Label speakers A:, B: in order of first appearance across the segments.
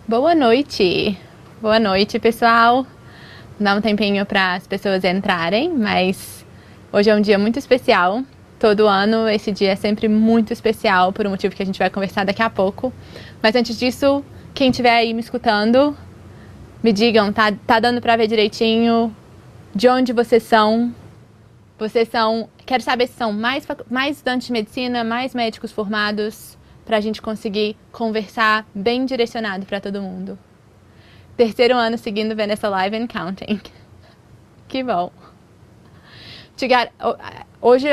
A: Boa noite! Boa noite, pessoal! Dá um tempinho para as pessoas entrarem, mas hoje é um dia muito especial. Todo ano esse dia é sempre muito especial, por um motivo que a gente vai conversar daqui a pouco. Mas antes disso, quem estiver aí me escutando, me digam, tá dando para ver direitinho de onde vocês são? Quero saber se são mais estudantes de medicina, mais médicos formados, para a gente conseguir conversar bem direcionado para todo mundo. Terceiro ano seguindo vendo essa live and counting. Que bom. Hoje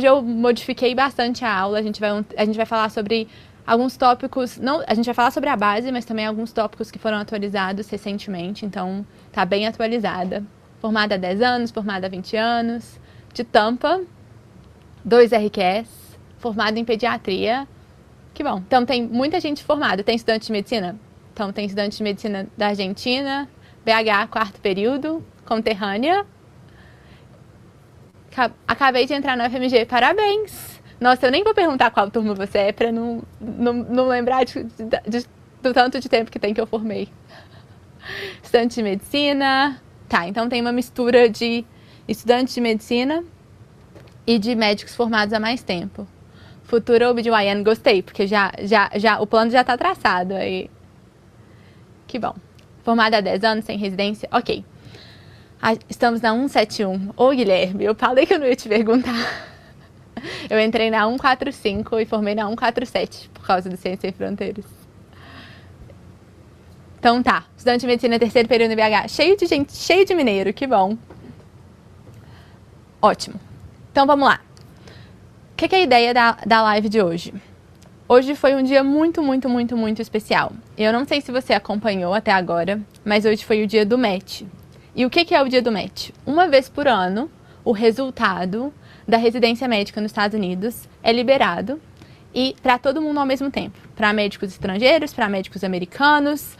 A: eu modifiquei bastante a aula. A gente vai falar sobre alguns tópicos. Não, a gente vai falar sobre a base, mas também alguns tópicos que foram atualizados recentemente. Então, tá bem atualizada. Formada há 10 anos, formada há 20 anos. De Tampa, 2 RQS, formada em pediatria. Que bom. Então, tem muita gente formada. Tem estudante de medicina? Então, tem estudante de medicina da Argentina, BH, quarto período, conterrânea. Acabei de entrar no FMG, parabéns! Nossa, eu nem vou perguntar qual turma você é pra não lembrar do tanto de tempo que tem que eu formei. Estudante de medicina. Tá, então tem uma mistura de estudantes de medicina e de médicos formados há mais tempo. Futuro OB/GYN, gostei, porque o plano já tá traçado aí. Que bom. Formada há 10 anos, sem residência, ok. Estamos na 171. Ô, Guilherme, eu falei que eu não ia te perguntar. Eu entrei na 145 e formei na 147, por causa do Ciência Sem Fronteiras. Então tá, estudante de medicina, terceiro período no BH. Cheio de gente, cheio de mineiro, que bom. Ótimo. Então vamos lá. O que é a ideia da live de hoje? Hoje foi um dia muito especial. Eu não sei se você acompanhou até agora, mas hoje foi o dia do match. E o que é o dia do match? Uma vez por ano, o resultado da residência médica nos Estados Unidos é liberado e para todo mundo ao mesmo tempo. Para médicos estrangeiros, para médicos americanos,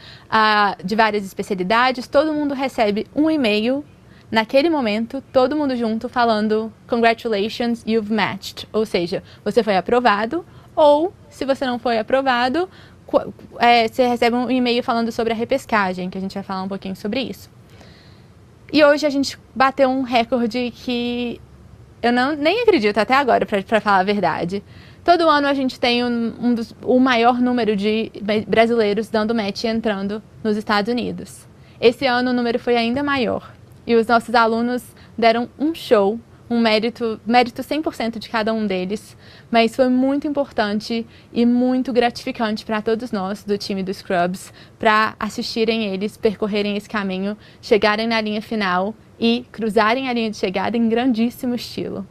A: de várias especialidades, todo mundo recebe um e-mail naquele momento, todo mundo junto falando "Congratulations, you've matched". Ou seja, você foi aprovado, ou se você não foi aprovado, você recebe um e-mail falando sobre a repescagem, que a gente vai falar um pouquinho sobre isso. E hoje a gente bateu um recorde que eu nem acredito até agora, para falar a verdade. Todo ano a gente tem o maior número de brasileiros dando match e entrando nos Estados Unidos. Esse ano o número foi ainda maior. E os nossos alunos deram um show, um mérito 100% de cada um deles. Mas foi muito importante e muito gratificante para todos nós do time do Scrubs, para assistirem eles percorrerem esse caminho, chegarem na linha final e cruzarem a linha de chegada em grandíssimo estilo.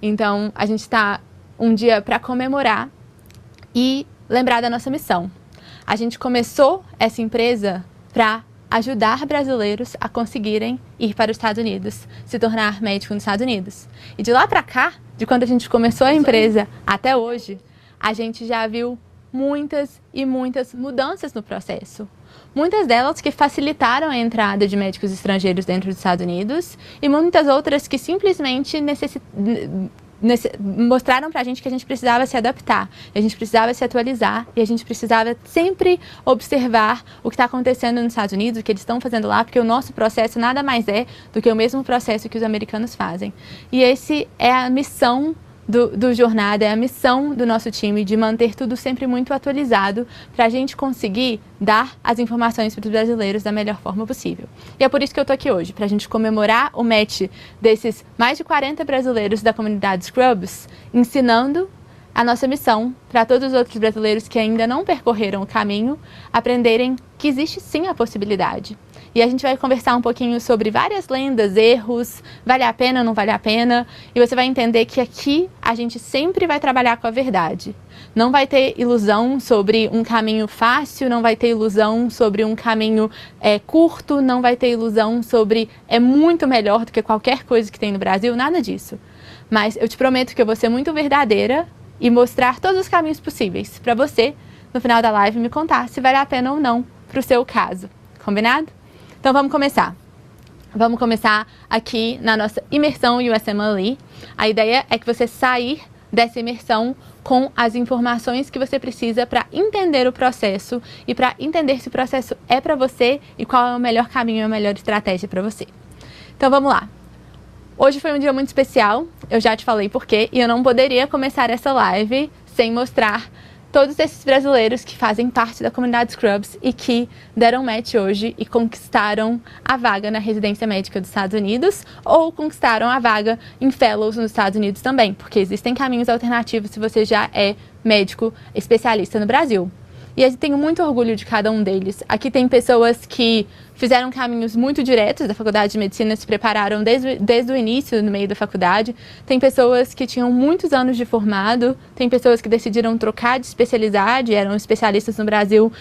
A: Então, a gente está um dia para comemorar e lembrar da nossa missão. A gente começou essa empresa para ajudar brasileiros a conseguirem ir para os Estados Unidos, se tornar médico nos Estados Unidos. E de lá para cá, de quando a gente começou a empresa até hoje, a gente já viu muitas e muitas mudanças no processo. Muitas delas que facilitaram a entrada de médicos estrangeiros dentro dos Estados Unidos e muitas outras que simplesmente mostraram pra gente que a gente precisava se adaptar, a gente precisava se atualizar e a gente precisava sempre observar o que está acontecendo nos Estados Unidos, o que eles estão fazendo lá, porque o nosso processo nada mais é do que o mesmo processo que os americanos fazem. E esse é a missão do Jornada, é a missão do nosso time de manter tudo sempre muito atualizado para a gente conseguir dar as informações para os brasileiros da melhor forma possível. E é por isso que eu tô aqui hoje, para a gente comemorar o match desses mais de 40 brasileiros da comunidade Scrubs, ensinando a nossa missão para todos os outros brasileiros que ainda não percorreram o caminho, aprenderem que existe sim a possibilidade. E a gente vai conversar um pouquinho sobre várias lendas, erros, vale a pena ou não vale a pena. E você vai entender que aqui a gente sempre vai trabalhar com a verdade. Não vai ter ilusão sobre um caminho fácil, não vai ter ilusão sobre um caminho curto, não vai ter ilusão sobre é muito melhor do que qualquer coisa que tem no Brasil, nada disso. Mas eu te prometo que eu vou ser muito verdadeira e mostrar todos os caminhos possíveis para você, no final da live, me contar se vale a pena ou não para o seu caso. Combinado? Então vamos começar. Vamos começar aqui na nossa imersão USMLE. A ideia é que você sair dessa imersão com as informações que você precisa para entender o processo e para entender se o processo é para você e qual é o melhor caminho e a melhor estratégia para você. Então vamos lá. Hoje foi um dia muito especial, eu já te falei por quê, e eu não poderia começar essa live sem mostrar todos esses brasileiros que fazem parte da comunidade Scrubs e que deram match hoje e conquistaram a vaga na residência médica dos Estados Unidos ou conquistaram a vaga em Fellows nos Estados Unidos também, porque existem caminhos alternativos se você já é médico especialista no Brasil. E eu tenho muito orgulho de cada um deles. Aqui tem pessoas que fizeram caminhos muito diretos da faculdade de medicina, se prepararam desde o início, no meio da faculdade. Tem pessoas que tinham muitos anos de formado, tem pessoas que decidiram trocar de especialidade, eram especialistas no Brasil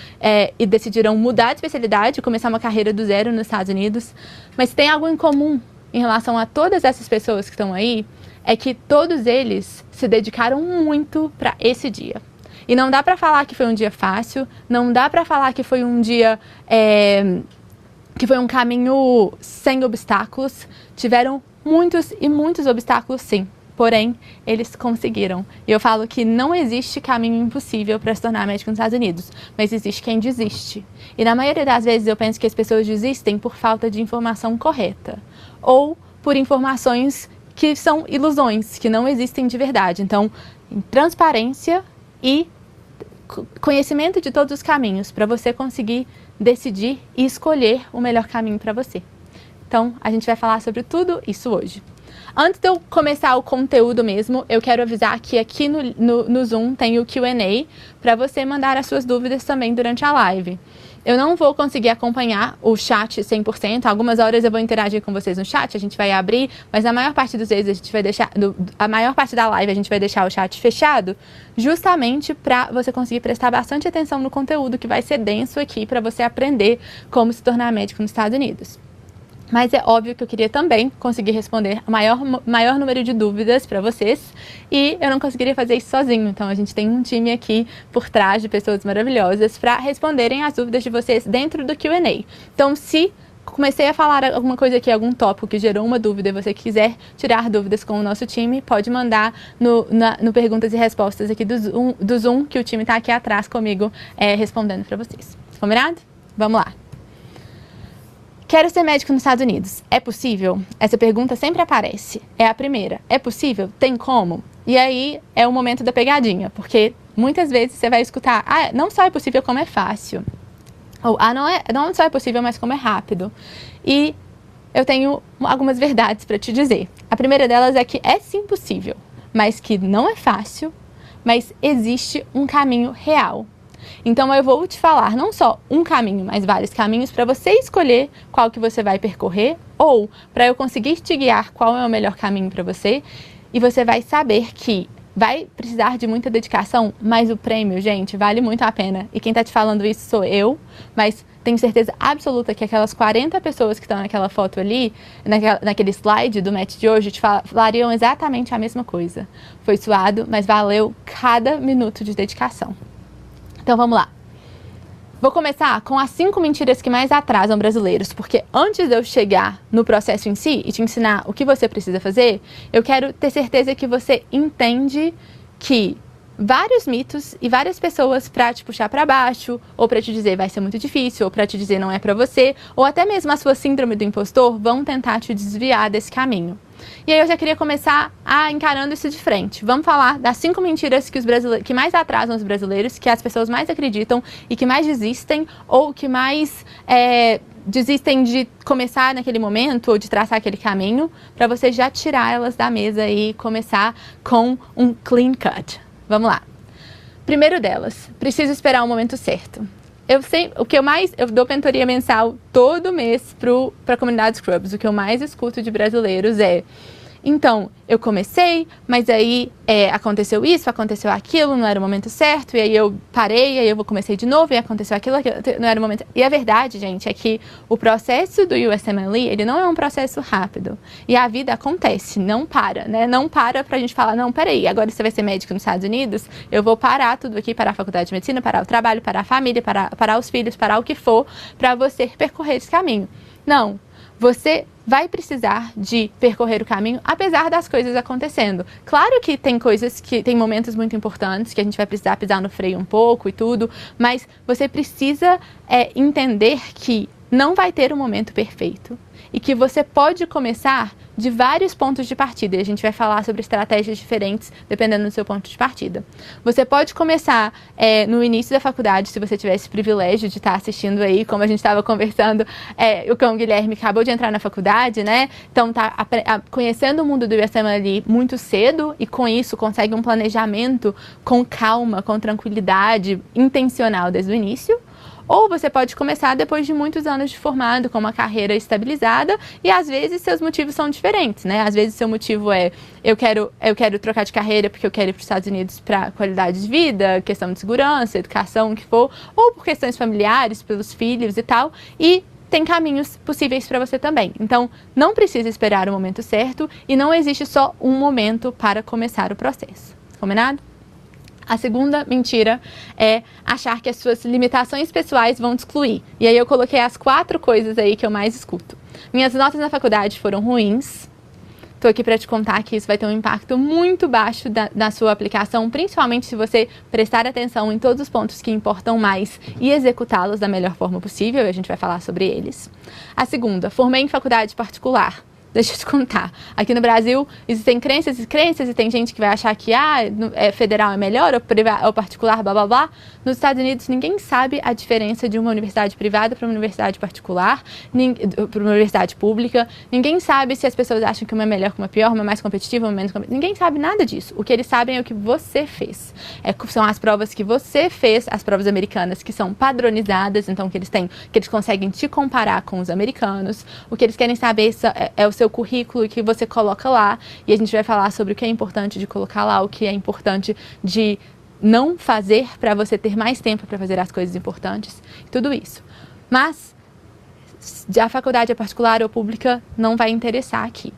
A: e decidiram mudar de especialidade e começar uma carreira do zero nos Estados Unidos. Mas tem algo em comum em relação a todas essas pessoas que estão aí, é que todos eles se dedicaram muito para esse dia. E não dá para falar que foi um dia fácil, não dá para falar que foi um dia, que foi um caminho sem obstáculos. Tiveram muitos e muitos obstáculos, sim. Porém, eles conseguiram. E eu falo que não existe caminho impossível para se tornar médico nos Estados Unidos, mas existe quem desiste. E na maioria das vezes eu penso que as pessoas desistem por falta de informação correta. Ou por informações que são ilusões, que não existem de verdade. Então, transparência e conhecimento de todos os caminhos para você conseguir decidir e escolher o melhor caminho para você. Então, a gente vai falar sobre tudo isso hoje. Antes de eu começar o conteúdo mesmo, eu quero avisar que aqui no Zoom tem o Q&A para você mandar as suas dúvidas também durante a live. Eu não vou conseguir acompanhar o chat 100%, algumas horas eu vou interagir com vocês no chat, a gente vai abrir, mas na maior parte das vezes a gente vai deixar, a maior parte da live a gente vai deixar o chat fechado, justamente para você conseguir prestar bastante atenção no conteúdo que vai ser denso aqui para você aprender como se tornar médico nos Estados Unidos. Mas é óbvio que eu queria também conseguir responder o maior número de dúvidas para vocês e eu não conseguiria fazer isso sozinho. Então a gente tem um time aqui por trás de pessoas maravilhosas para responderem as dúvidas de vocês dentro do Q&A. Então se comecei a falar alguma coisa aqui, algum tópico que gerou uma dúvida e você quiser tirar dúvidas com o nosso time, pode mandar no perguntas e respostas aqui do Zoom, que o time está aqui atrás comigo respondendo para vocês. Combinado? Vamos lá. Quero ser médico nos Estados Unidos. É possível? Essa pergunta sempre aparece. É a primeira. É possível? Tem como? E aí é o momento da pegadinha, porque muitas vezes você vai escutar, não só é possível como é fácil. Ou, não só é possível, mas como é rápido. E eu tenho algumas verdades para te dizer. A primeira delas é que é sim possível, mas que não é fácil, mas existe um caminho real. Então eu vou te falar não só um caminho, mas vários caminhos para você escolher qual que você vai percorrer ou para eu conseguir te guiar qual é o melhor caminho para você e você vai saber que vai precisar de muita dedicação, mas o prêmio, gente, vale muito a pena. E quem tá te falando isso sou eu, mas tenho certeza absoluta que aquelas 40 pessoas que estão naquela foto ali, naquele slide do match de hoje, te falariam exatamente a mesma coisa. Foi suado, mas valeu cada minuto de dedicação. Então vamos lá. Vou começar com as 5 mentiras que mais atrasam brasileiros, porque antes de eu chegar no processo em si e te ensinar o que você precisa fazer, eu quero ter certeza que você entende que vários mitos e várias pessoas para te puxar para baixo, ou para te dizer vai ser muito difícil, ou para te dizer não é para você, ou até mesmo a sua síndrome do impostor vão tentar te desviar desse caminho. E aí eu já queria começar encarando isso de frente. Vamos falar das 5 mentiras que mais atrasam os brasileiros, que as pessoas mais acreditam e que mais desistem, ou que mais desistem de começar naquele momento, ou de traçar aquele caminho, para você já tirar elas da mesa e começar com um clean cut. Vamos lá. Primeiro delas, preciso esperar o momento certo. Eu dou mentoria mensal todo mês para a comunidade Scrubs. O que eu mais escuto de brasileiros é: então, eu comecei, mas aí aconteceu isso, aconteceu aquilo, não era o momento certo, e aí eu parei, aí eu comecei de novo, e aconteceu aquilo, não era o momento. E a verdade, gente, é que o processo do USMLE, ele não é um processo rápido. E a vida acontece, não para, né? Não para pra gente falar, não, peraí, agora você vai ser médico nos Estados Unidos, eu vou parar tudo aqui, parar a faculdade de medicina, parar o trabalho, parar a família, parar os filhos, parar o que for, pra você percorrer esse caminho. Não. Você vai precisar de percorrer o caminho, apesar das coisas acontecendo. Claro que tem momentos muito importantes que a gente vai precisar pisar no freio um pouco e tudo, mas você precisa entender que não vai ter um momento perfeito e que você pode começar de vários pontos de partida, e a gente vai falar sobre estratégias diferentes dependendo do seu ponto de partida. Você pode começar no início da faculdade, se você tiver esse privilégio de estar assistindo aí, como a gente estava conversando, o Guilherme acabou de entrar na faculdade, né? Então tá conhecendo o mundo do USMLE muito cedo e com isso consegue um planejamento com calma, com tranquilidade, intencional desde o início. Ou você pode começar depois de muitos anos de formado, com uma carreira estabilizada, e às vezes seus motivos são diferentes, né? Às vezes seu motivo é, eu quero trocar de carreira porque eu quero ir para os Estados Unidos para qualidade de vida, questão de segurança, educação, o que for, ou por questões familiares, pelos filhos e tal, e tem caminhos possíveis para você também. Então, não precisa esperar o momento certo e não existe só um momento para começar o processo. Combinado? A segunda mentira é achar que as suas limitações pessoais vão te excluir. E aí eu coloquei as 4 coisas aí que eu mais escuto. Minhas notas na faculdade foram ruins. Estou aqui para te contar que isso vai ter um impacto muito baixo na sua aplicação, principalmente se você prestar atenção em todos os pontos que importam mais e executá-los da melhor forma possível, e a gente vai falar sobre eles. A segunda, formei em faculdade particular. Deixa eu te contar. Aqui no Brasil existem crenças e crenças e tem gente que vai achar que federal é melhor ou particular, blá blá blá. Nos Estados Unidos ninguém sabe a diferença de uma universidade privada para uma universidade particular, para uma universidade pública. Ninguém sabe se as pessoas acham que uma é melhor, que uma é pior, uma é mais competitiva, uma é menos competitiva. Ninguém sabe nada disso. O que eles sabem é o que você fez. São as provas que você fez, as provas americanas que são padronizadas, então que eles conseguem te comparar com os americanos. O que eles querem saber é o seu currículo que você coloca lá, e a gente vai falar sobre o que é importante de colocar lá, o que é importante de não fazer para você ter mais tempo para fazer as coisas importantes, tudo isso. Mas a faculdade é particular ou pública não vai interessar aqui.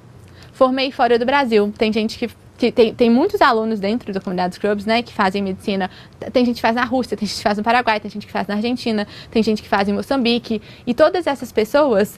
A: Formei fora do Brasil, tem gente que tem muitos alunos dentro da comunidade Scrubs, né, que fazem medicina. Tem gente que faz na Rússia, tem gente que faz no Paraguai, tem gente que faz na Argentina, tem gente que faz em Moçambique. E todas essas pessoas,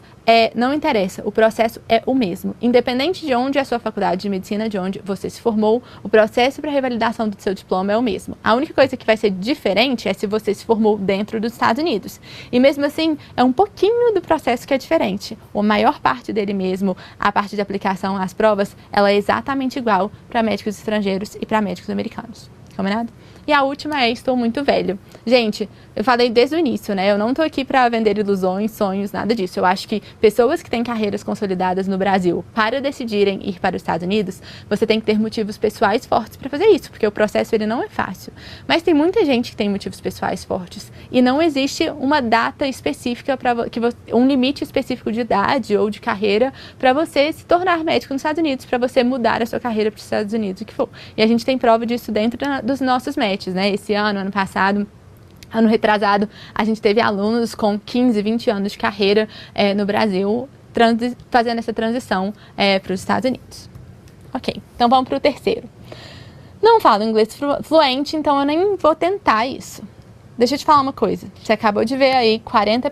A: não interessa, o processo é o mesmo. Independente de onde é a sua faculdade de medicina, de onde você se formou, o processo para revalidação do seu diploma é o mesmo. A única coisa que vai ser diferente é se você se formou dentro dos Estados Unidos. E mesmo assim, é um pouquinho do processo que é diferente. A maior parte dele mesmo, a parte de aplicação às provas, ela é exatamente igual para médicos estrangeiros e para médicos americanos. Combinado? E a última é, estou muito velho. Gente, eu falei desde o início, né? Eu não tô aqui para vender ilusões, sonhos, nada disso. Eu acho que pessoas que têm carreiras consolidadas no Brasil, para decidirem ir para os Estados Unidos, você tem que ter motivos pessoais fortes para fazer isso, porque o processo ele não é fácil. Mas tem muita gente que tem motivos pessoais fortes e não existe uma data específica, um limite específico de idade ou de carreira para você se tornar médico nos Estados Unidos, para você mudar a sua carreira para os Estados Unidos, o que for. E a gente tem prova disso dentro dos nossos matches, né? Esse ano passado, ano retrasado, a gente teve alunos com 15, 20 anos de carreira no Brasil, fazendo essa transição para os Estados Unidos. Ok, então vamos para o terceiro. Não falo inglês fluente, então eu nem vou tentar isso. Deixa eu te falar uma coisa. Você acabou de ver aí 40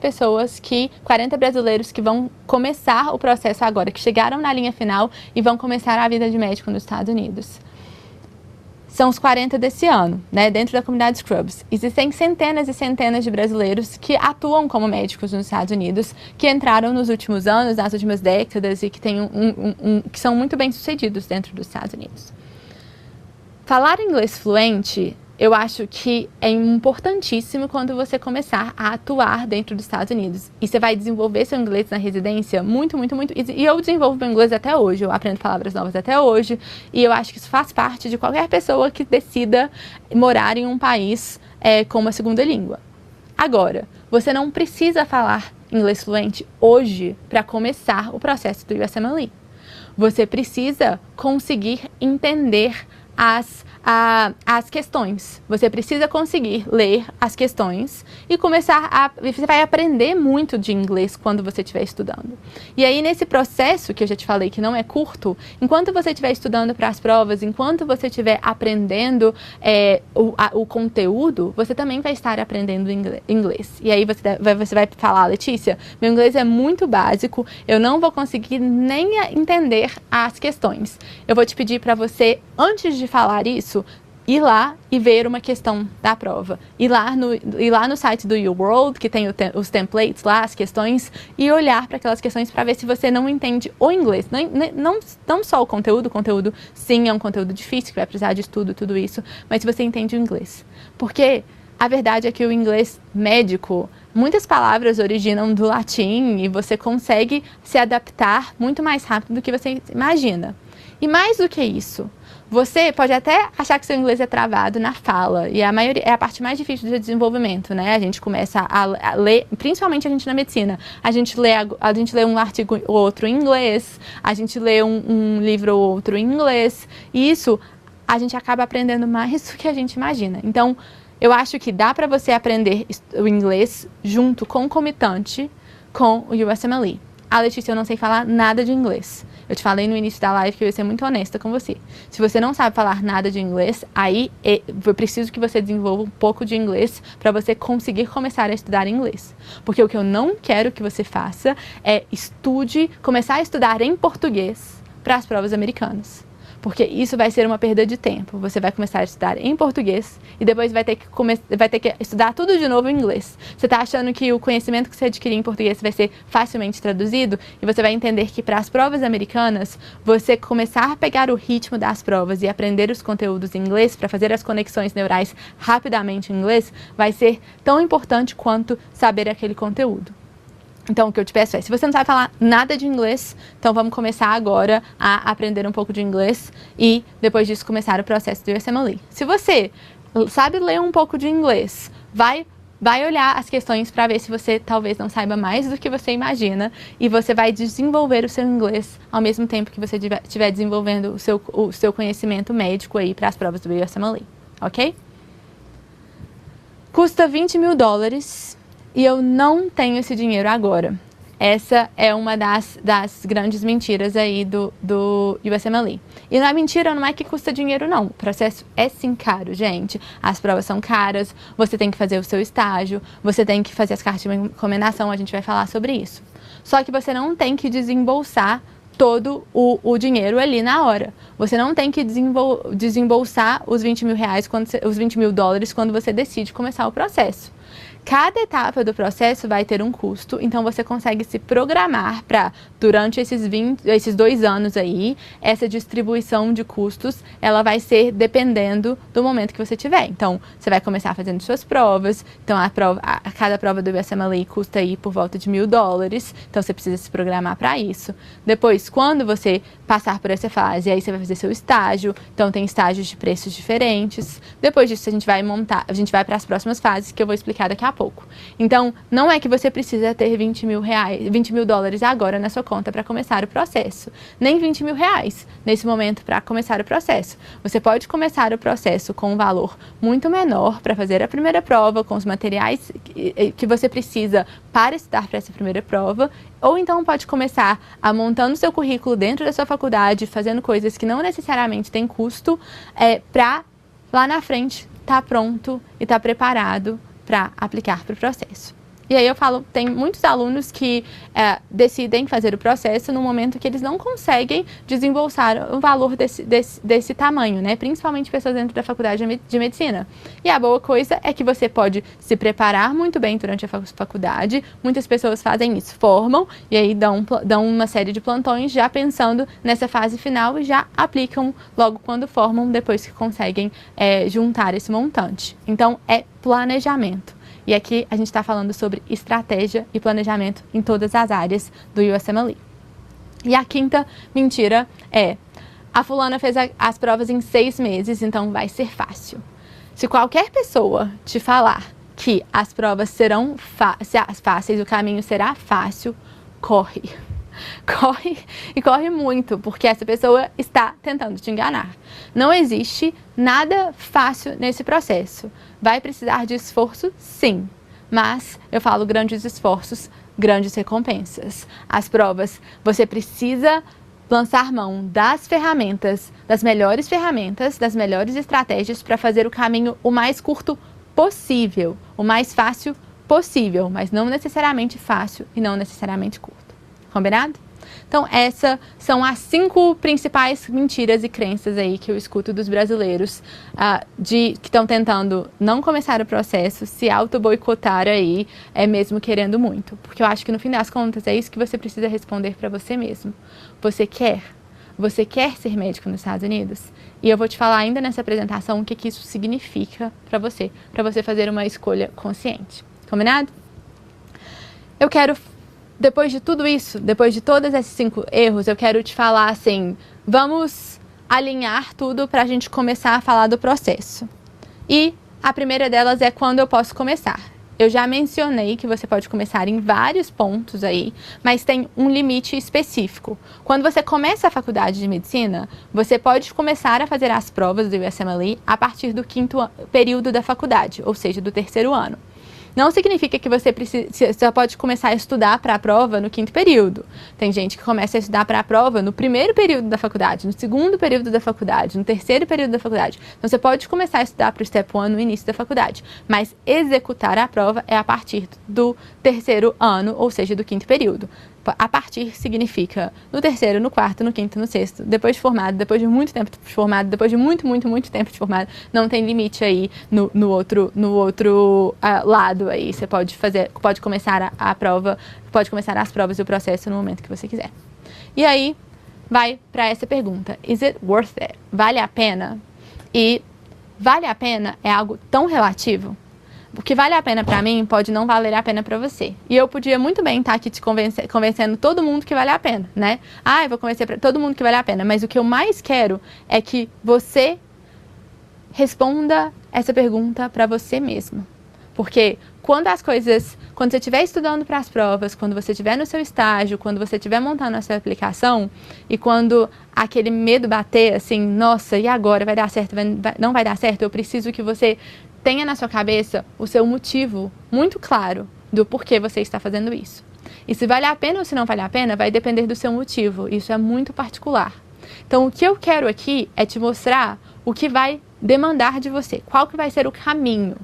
A: brasileiros que vão começar o processo agora, que chegaram na linha final e vão começar a vida de médico nos Estados Unidos. São os 40 desse ano, né, dentro da comunidade Scrubs. Existem centenas e centenas de brasileiros que atuam como médicos nos Estados Unidos, que entraram nos últimos anos, nas últimas décadas e que, que são muito bem-sucedidos dentro dos Estados Unidos. Falar inglês fluente, eu acho que é importantíssimo quando você começar a atuar dentro dos Estados Unidos. E você vai desenvolver seu inglês na residência muito, muito, muito. E eu desenvolvo meu inglês até hoje, eu aprendo palavras novas até hoje. E eu acho que isso faz parte de qualquer pessoa que decida morar em um país com uma segunda língua. Agora, você não precisa falar inglês fluente hoje para começar o processo do USMLE. Você precisa conseguir entender as questões. Você precisa conseguir ler as questões e você vai aprender muito de inglês quando você estiver estudando. E aí, nesse processo que eu já te falei que não é curto, enquanto você estiver estudando para as provas, enquanto você estiver aprendendo o conteúdo, você também vai estar aprendendo inglês. E aí você vai falar, Letícia, meu inglês é muito básico, eu não vou conseguir nem entender as questões. Eu vou te pedir para você, antes de falar isso, ir lá e ver uma questão da prova. Ir lá no site do YouWorld, que tem os templates lá, as questões, e olhar para aquelas questões para ver se você não entende o inglês. Não só o conteúdo sim é um conteúdo difícil, que vai precisar de estudo, tudo isso, mas se você entende o inglês. Porque a verdade é que o inglês médico, muitas palavras originam do latim e você consegue se adaptar muito mais rápido do que você imagina. E mais do que isso, você pode até achar que seu inglês é travado na fala, e é a parte mais difícil do desenvolvimento, né? A gente começa a ler, principalmente a gente na medicina, a gente lê um artigo ou outro em inglês, a gente lê um livro ou outro em inglês, e isso a gente acaba aprendendo mais do que a gente imagina. Então, eu acho que dá para você aprender o inglês junto, concomitante com o USMLE. Letícia, eu não sei falar nada de inglês. Eu te falei no início da live que eu ia ser muito honesta com você. Se você não sabe falar nada de inglês, aí eu preciso que você desenvolva um pouco de inglês para você conseguir começar a estudar inglês. Porque o que eu não quero que você faça é começar a estudar em português para as provas americanas. Porque isso vai ser uma perda de tempo. Você vai começar a estudar em português e depois vai ter que estudar tudo de novo em inglês. Você está achando que o conhecimento que você adquirir em português vai ser facilmente traduzido e você vai entender que para as provas americanas, você começar a pegar o ritmo das provas e aprender os conteúdos em inglês para fazer as conexões neurais rapidamente em inglês vai ser tão importante quanto saber aquele conteúdo. Então, o que eu te peço é, se você não sabe falar nada de inglês, então vamos começar agora a aprender um pouco de inglês e, depois disso, começar o processo do USMLE. Se você sabe ler um pouco de inglês, vai olhar as questões para ver se você talvez não saiba mais do que você imagina e você vai desenvolver o seu inglês ao mesmo tempo que você estiver desenvolvendo o seu conhecimento médico aí para as provas do USMLE, ok? Custa $20 mil. E eu não tenho esse dinheiro agora. Essa é uma das grandes mentiras aí do USMLE. E não é mentira, não é que custa dinheiro, não. O processo é sim caro, gente. As provas são caras, você tem que fazer o seu estágio, você tem que fazer as cartas de recomendação, a gente vai falar sobre isso. Só que você não tem que desembolsar todo o dinheiro ali na hora. Você não tem que desembolsar os $20 mil, os $20 mil quando você decide começar o processo. Cada etapa do processo vai ter um custo, então você consegue se programar para, durante esses 2 anos aí, essa distribuição de custos, ela vai ser dependendo do momento que você tiver. Então, você vai começar fazendo suas provas, então cada prova do USMLE custa aí por volta de $1.000, então você precisa se programar para isso. Depois, quando você passar por essa fase, aí você vai fazer seu estágio, então tem estágios de preços diferentes. Depois disso, a gente vai para as próximas fases, que eu vou explicar daqui a pouco. Então, não é que você precisa ter $20 mil agora na sua conta para começar o processo, nem $20 mil nesse momento para começar o processo. Você pode começar o processo com um valor muito menor para fazer a primeira prova, com os materiais que você precisa para estudar para essa primeira prova, ou então pode começar montando seu currículo dentro da sua faculdade, fazendo coisas que não necessariamente têm custo, para lá na frente estar pronto e estar preparado para aplicar para o processo. E aí eu falo, tem muitos alunos que decidem fazer o processo no momento que eles não conseguem desembolsar um valor desse tamanho, né? Principalmente pessoas dentro da faculdade de medicina. E a boa coisa é que você pode se preparar muito bem durante a faculdade. Muitas pessoas fazem isso, formam e aí dão uma série de plantões já pensando nessa fase final e já aplicam logo quando formam, depois que conseguem juntar esse montante. Então, é planejamento. E aqui a gente está falando sobre estratégia e planejamento em todas as áreas do USMLE. E a quinta mentira é: a fulana fez as provas em 6 meses, então vai ser fácil. Se qualquer pessoa te falar que as provas serão fáceis, o caminho será fácil, corre. Corre e corre muito, porque essa pessoa está tentando te enganar. Não existe nada fácil nesse processo. Vai precisar de esforço, sim, mas eu falo grandes esforços, grandes recompensas. As provas, você precisa lançar mão das ferramentas, das melhores estratégias para fazer o caminho o mais curto possível, o mais fácil possível, mas não necessariamente fácil e não necessariamente curto. Combinado? Então, essas são as 5 principais mentiras e crenças aí que eu escuto dos brasileiros que estão tentando não começar o processo, se auto-boicotar aí, mesmo querendo muito. Porque eu acho que no fim das contas é isso que você precisa responder para você mesmo. Você quer ser médico nos Estados Unidos? E eu vou te falar ainda nessa apresentação o que isso significa para você fazer uma escolha consciente. Combinado? Eu quero, depois de tudo isso, depois de todos esses 5 erros, eu quero te falar assim, vamos alinhar tudo para a gente começar a falar do processo. E a primeira delas é quando eu posso começar. Eu já mencionei que você pode começar em vários pontos aí, mas tem um limite específico. Quando você começa a faculdade de medicina, você pode começar a fazer as provas do USMLE a partir do 5º período da faculdade, ou seja, do 3º ano. Não significa que você só pode começar a estudar para a prova no 5º período. Tem gente que começa a estudar para a prova no 1º período da faculdade, no 2º período da faculdade, no 3º período da faculdade. Então, você pode começar a estudar para o Step 1 no início da faculdade, mas executar a prova é a partir do 3º ano, ou seja, do 5º período. A partir significa no 3º, no 4º, no 5º, no 6º, depois de formado, depois de muito tempo de formado, depois de muito tempo de formado, não tem limite aí no outro lado aí. Você pode começar a prova, pode começar as provas e o processo no momento que você quiser. E aí, vai para essa pergunta: is it worth it? Vale a pena? E vale a pena é algo tão relativo. O que vale a pena pra mim pode não valer a pena pra você. E eu podia muito bem estar aqui te convencendo todo mundo que vale a pena, né? Eu vou convencer pra todo mundo que vale a pena. Mas o que eu mais quero é que você responda essa pergunta pra você mesmo. Porque quando você estiver estudando para as provas, quando você estiver no seu estágio, quando você estiver montando a sua aplicação e quando aquele medo bater, assim, nossa, e agora? Vai dar certo? Não vai dar certo? Eu preciso que você tenha na sua cabeça o seu motivo muito claro do porquê você está fazendo isso. E se vale a pena ou se não vale a pena, vai depender do seu motivo. Isso é muito particular. Então, o que eu quero aqui é te mostrar o que vai demandar de você. Qual que vai ser o caminho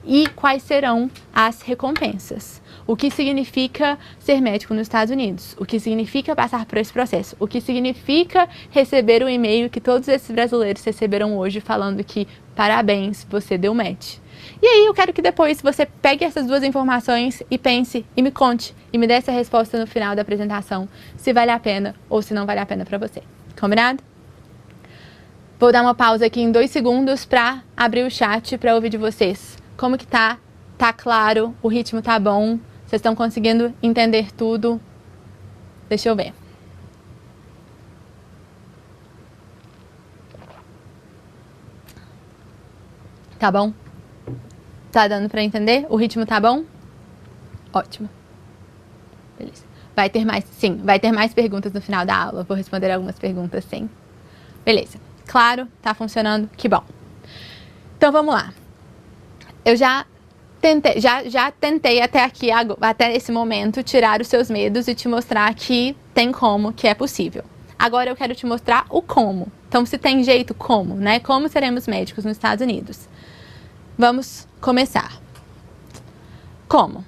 A: e quais serão as recompensas. O que significa ser médico nos Estados Unidos? O que significa passar por esse processo? O que significa receber o e-mail que todos esses brasileiros receberam hoje falando que parabéns, você deu match. E aí eu quero que depois você pegue essas 2 informações e pense e me conte e me dê essa resposta no final da apresentação, se vale a pena ou se não vale a pena para você. Combinado? Vou dar uma pausa aqui em 2 segundos para abrir o chat para ouvir de vocês. Como que tá? Tá claro? O ritmo tá bom? Vocês estão conseguindo entender tudo? Deixa eu ver. Tá bom? Tá dando pra entender? O ritmo tá bom? Ótimo. Beleza. Vai ter mais perguntas no final da aula. Vou responder algumas perguntas, sim. Beleza. Claro, tá funcionando? Que bom. Então, vamos lá. Eu já tentei até esse momento tirar os seus medos e te mostrar que tem como, que é possível. Agora eu quero te mostrar o como. Então, se tem jeito, como, né? Como seremos médicos nos Estados Unidos? Vamos começar. Como?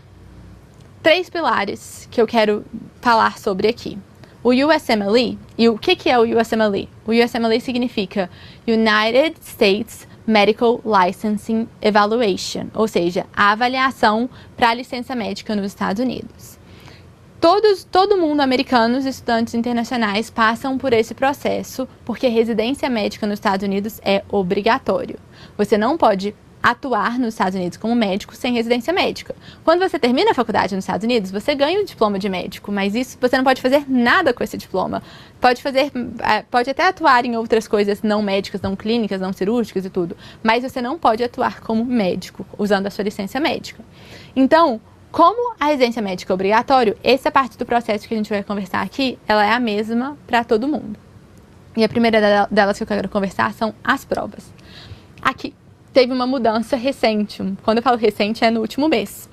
A: 3 pilares que eu quero falar sobre aqui. O USMLE, e o que é o USMLE? O USMLE significa United States Medical Licensing Evaluation, ou seja, a avaliação para a licença médica nos Estados Unidos. Todo mundo, americanos, estudantes internacionais, passam por esse processo porque residência médica nos Estados Unidos é obrigatório. Você não pode atuar nos Estados Unidos como médico sem residência médica. Quando você termina a faculdade nos Estados Unidos, você ganha o diploma de médico, mas isso você não pode fazer nada com esse diploma. Pode até atuar em outras coisas não médicas, não clínicas, não cirúrgicas e tudo, mas você não pode atuar como médico usando a sua licença médica. Então, Como a residência médica é obrigatório, essa parte do processo que a gente vai conversar aqui, ela é a mesma para todo mundo. E a primeira delas que eu quero conversar são as provas. Aqui teve uma mudança recente. Quando eu falo recente, é no último mês.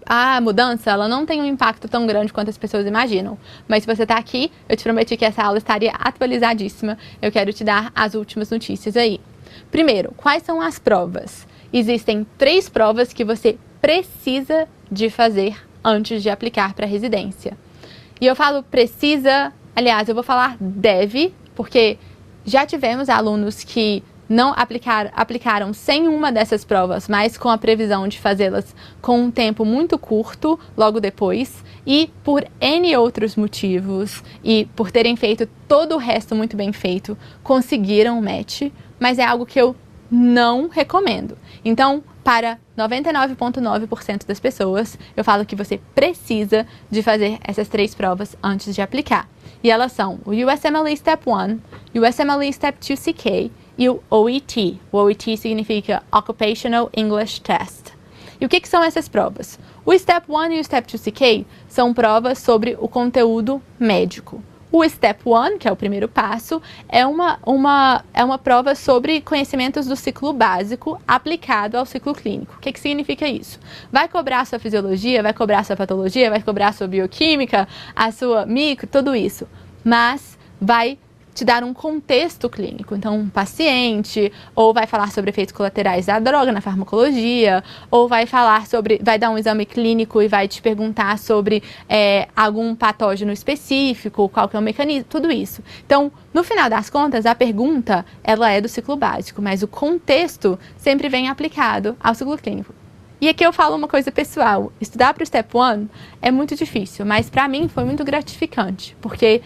A: A mudança, ela não tem um impacto tão grande quanto as pessoas imaginam. Mas se você está aqui, eu te prometi que essa aula estaria atualizadíssima. Eu quero te dar as últimas notícias aí. Primeiro, quais são as provas? Existem 3 provas que você precisa de fazer antes de aplicar para a residência. E eu falo precisa, aliás, eu vou falar deve, porque já tivemos alunos que não aplicaram sem uma dessas provas, mas com a previsão de fazê-las com um tempo muito curto logo depois, e por N outros motivos, e por terem feito todo o resto muito bem feito, conseguiram o match, mas é algo que eu não recomendo. Então, para 99,9% das pessoas, eu falo que você precisa de fazer essas 3 provas antes de aplicar. E elas são o USMLE Step 1, USMLE Step 2 CK e o OET. O OET significa Occupational English Test. E o que são essas provas? O Step 1 e o Step 2 CK são provas sobre o conteúdo médico. O Step 1, que é o primeiro passo, é uma prova sobre conhecimentos do ciclo básico aplicado ao ciclo clínico. O que significa isso? Vai cobrar a sua fisiologia, vai cobrar a sua patologia, vai cobrar a sua bioquímica, a sua micro, tudo isso. Mas vai te dar um contexto clínico. Então, um paciente, ou vai falar sobre efeitos colaterais da droga na farmacologia, ou vai dar um exame clínico e vai te perguntar sobre algum patógeno específico, qual que é o mecanismo, tudo isso. Então, no final das contas, a pergunta, ela é do ciclo básico, mas o contexto sempre vem aplicado ao ciclo clínico. E aqui eu falo uma coisa pessoal, estudar para o Step 1 é muito difícil, mas para mim foi muito gratificante, porque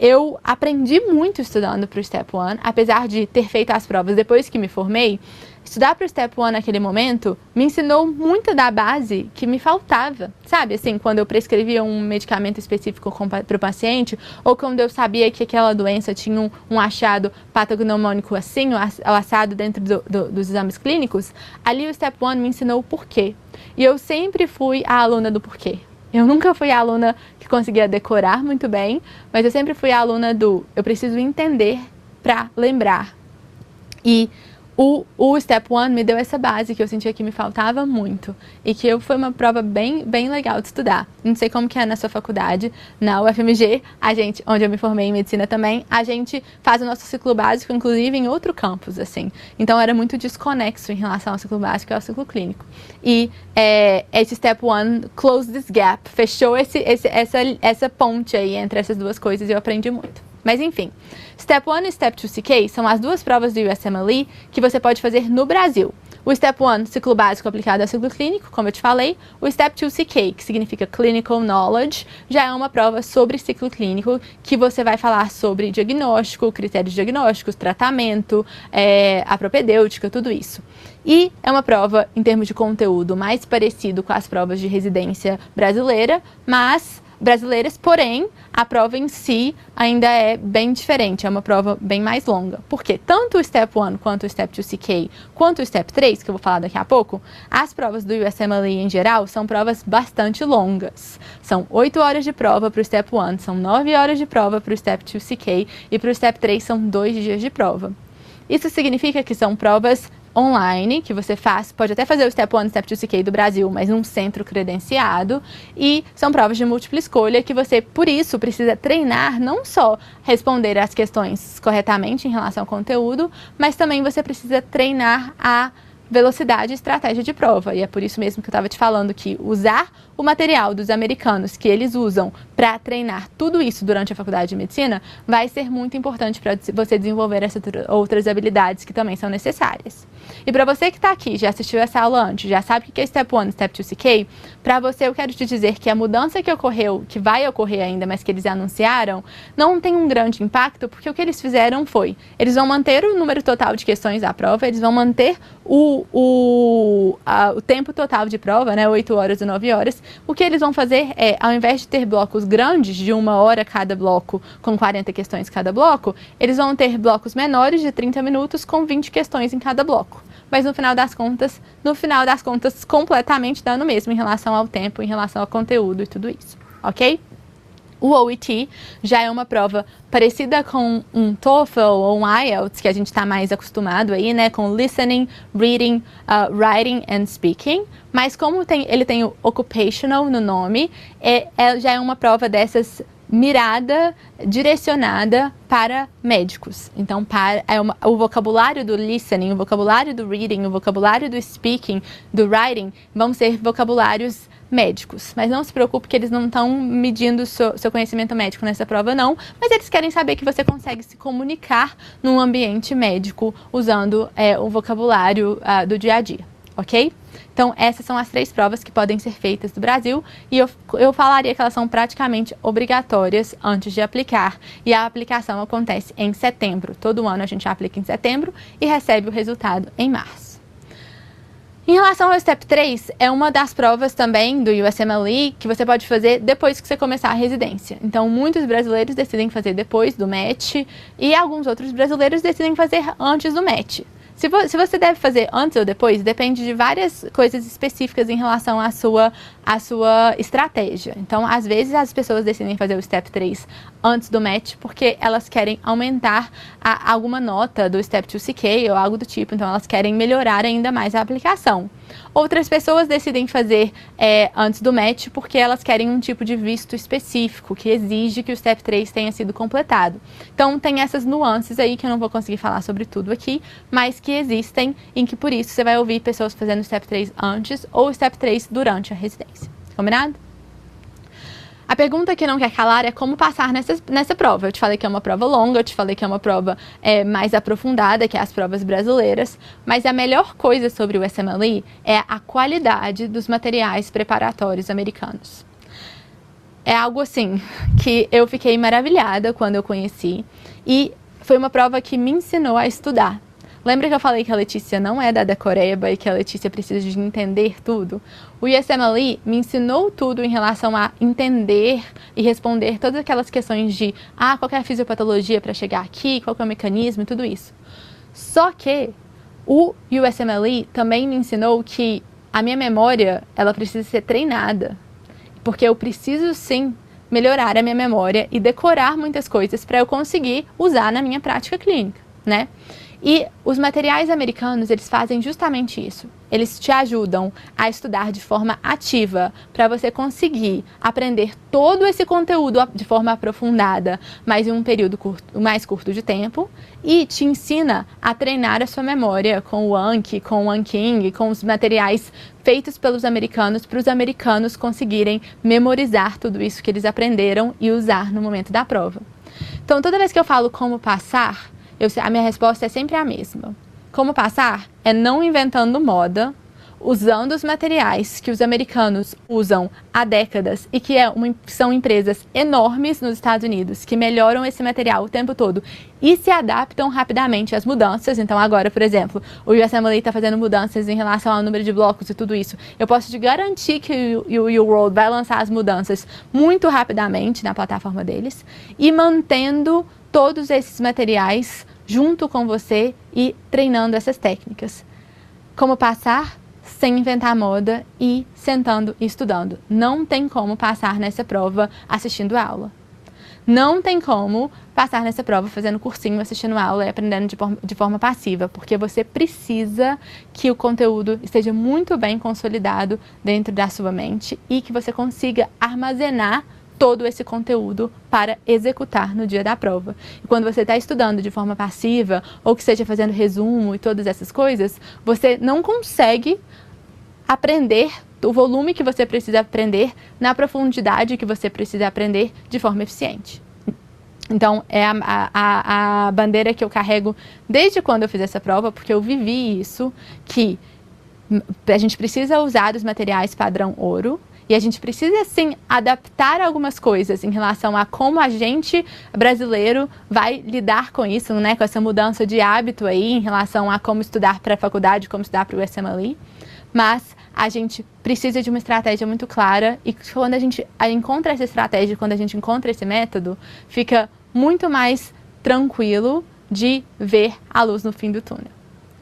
A: eu aprendi muito estudando para o Step 1, apesar de ter feito as provas depois que me formei. Estudar para o Step 1 naquele momento me ensinou muito da base que me faltava. Sabe, assim, quando eu prescrevia um medicamento específico para o paciente, ou quando eu sabia que aquela doença tinha um achado patognomônico assim, ou assado dentro dos exames clínicos, ali o Step 1 me ensinou o porquê. E eu sempre fui a aluna do porquê. Eu nunca fui a aluna que conseguia decorar muito bem, mas eu sempre fui a aluna eu preciso entender para lembrar. E o Step 1 me deu essa base que eu sentia que me faltava muito. E que foi uma prova bem legal de estudar. Não sei como que é na sua faculdade, na UFMG, onde eu me formei em medicina também, a gente faz o nosso ciclo básico, inclusive em outro campus, assim. Então era muito desconexo em relação ao ciclo básico e ao ciclo clínico. E esse Step 1 closed this gap, fechou essa ponte aí entre essas duas coisas e eu aprendi muito. Mas enfim, Step 1 e Step 2 CK são as 2 provas do USMLE que você pode fazer no Brasil. O Step 1, ciclo básico aplicado ao ciclo clínico, como eu te falei. O Step 2 CK, que significa Clinical Knowledge, já é uma prova sobre ciclo clínico, que você vai falar sobre diagnóstico, critérios diagnósticos, tratamento, a propedêutica, tudo isso. E é uma prova, em termos de conteúdo, mais parecido com as provas de residência brasileiras, porém, a prova em si ainda é bem diferente, é uma prova bem mais longa. Porque tanto o Step 1 quanto o Step 2 CK, quanto o Step 3, que eu vou falar daqui a pouco, as provas do USMLE em geral são provas bastante longas. São 8 horas de prova para o Step 1, são 9 horas de prova para o Step 2 CK e para o Step 3 são 2 dias de prova. Isso significa que são provas online, que você pode até fazer o Step 1 e Step 2 CK do Brasil, mas num centro credenciado, e são provas de múltipla escolha que você, por isso, precisa treinar não só responder as questões corretamente em relação ao conteúdo, mas também você precisa treinar a velocidade e estratégia de prova. E é por isso mesmo que eu estava te falando que usar o material dos americanos que eles usam para treinar tudo isso durante a faculdade de medicina vai ser muito importante para você desenvolver essas outras habilidades que também são necessárias. E para você que está aqui, já assistiu essa aula antes, já sabe o que é Step 1 e Step 2 CK, para você eu quero te dizer que a mudança que ocorreu, que vai ocorrer ainda, mas que eles anunciaram, não tem um grande impacto, porque o que eles fizeram foi, eles vão manter o número total de questões da prova, eles vão manter o tempo total de prova, né, 8 horas e 9 horas. O que eles vão fazer é, ao invés de ter blocos grandes, de 1 hora cada bloco, com 40 questões cada bloco, eles vão ter blocos menores de 30 minutos com 20 questões em cada bloco. Mas no final das contas, completamente dando mesmo em relação ao tempo, em relação ao conteúdo e tudo isso, ok? O OET já é uma prova parecida com um TOEFL ou um IELTS, que a gente está mais acostumado aí, né, com listening, reading, writing and speaking, mas como ele tem o occupational no nome, já é uma prova dessas mirada, direcionada para médicos. Então, o vocabulário do listening, o vocabulário do reading, o vocabulário do speaking, do writing, vão ser vocabulários médicos. Mas não se preocupe que eles não estão medindo seu conhecimento médico nessa prova, não. Mas eles querem saber que você consegue se comunicar num ambiente médico usando o vocabulário do dia a dia, ok? Então, essas são as 3 provas que podem ser feitas no Brasil e eu falaria que elas são praticamente obrigatórias antes de aplicar. E a aplicação acontece em setembro. Todo ano a gente aplica em setembro e recebe o resultado em março. Em relação ao Step 3, é uma das provas também do USMLE que você pode fazer depois que você começar a residência. Então, muitos brasileiros decidem fazer depois do MET e alguns outros brasileiros decidem fazer antes do MET. Se você deve fazer antes ou depois, depende de várias coisas específicas em relação à sua estratégia. Então, às vezes, as pessoas decidem fazer o Step 3 antes do MET porque elas querem aumentar alguma nota do Step 2CK ou algo do tipo. Então, elas querem melhorar ainda mais a aplicação. Outras pessoas decidem fazer antes do MET porque elas querem um tipo de visto específico que exige que o Step 3 tenha sido completado. Então, tem essas nuances aí que eu não vou conseguir falar sobre tudo aqui, mas que existem, em que por isso você vai ouvir pessoas fazendo o Step 3 antes ou o Step 3 durante a residência. Combinado? A pergunta que não quer calar é como passar nessa prova. Eu te falei que é uma prova longa, eu te falei que é uma prova mais aprofundada que as provas brasileiras, mas a melhor coisa sobre o USMLE é a qualidade dos materiais preparatórios americanos. É algo assim que eu fiquei maravilhada quando eu conheci e foi uma prova que me ensinou a estudar. Lembra que eu falei que a Letícia não é da decoreba e que a Letícia precisa de entender tudo? O USMLE me ensinou tudo em relação a entender e responder todas aquelas questões de qual é a fisiopatologia para chegar aqui, qual é o mecanismo e tudo isso. Só que o USMLE também me ensinou que a minha memória, ela precisa ser treinada, porque eu preciso sim melhorar a minha memória e decorar muitas coisas para eu conseguir usar na minha prática clínica, né? E os materiais americanos, eles fazem justamente isso. Eles te ajudam a estudar de forma ativa para você conseguir aprender todo esse conteúdo de forma aprofundada, mas em um período mais curto de tempo, e te ensina a treinar a sua memória com o Anki, com o Anking, com os materiais feitos pelos americanos, para os americanos conseguirem memorizar tudo isso que eles aprenderam e usar no momento da prova. Então, toda vez que eu falo como passar, a minha resposta é sempre a mesma. Como passar é não inventando moda, usando os materiais que os americanos usam há décadas e que são empresas enormes nos Estados Unidos, que melhoram esse material o tempo todo e se adaptam rapidamente às mudanças. Então agora, por exemplo, o USMLE está fazendo mudanças em relação ao número de blocos e tudo isso. Eu posso te garantir que o UWorld vai lançar as mudanças muito rapidamente na plataforma deles e mantendo todos esses materiais junto com você e treinando essas técnicas. Como passar sem inventar moda e sentando e estudando. Não tem como passar nessa prova assistindo aula. Não tem como passar nessa prova fazendo cursinho, assistindo aula e aprendendo de forma passiva, porque você precisa que o conteúdo esteja muito bem consolidado dentro da sua mente e que você consiga armazenar todo esse conteúdo para executar no dia da prova. E quando você está estudando de forma passiva, ou que seja fazendo resumo e todas essas coisas, você não consegue aprender o volume que você precisa aprender, na profundidade que você precisa aprender de forma eficiente. Então, é a bandeira que eu carrego desde quando eu fiz essa prova, porque eu vivi isso, que a gente precisa usar os materiais padrão ouro, e a gente precisa, sim, adaptar algumas coisas em relação a como a gente, brasileiro, vai lidar com isso, né? Com essa mudança de hábito aí, em relação a como estudar para a faculdade, como estudar para o USMLE. Mas a gente precisa de uma estratégia muito clara e quando a gente encontra essa estratégia, quando a gente encontra esse método, fica muito mais tranquilo de ver a luz no fim do túnel.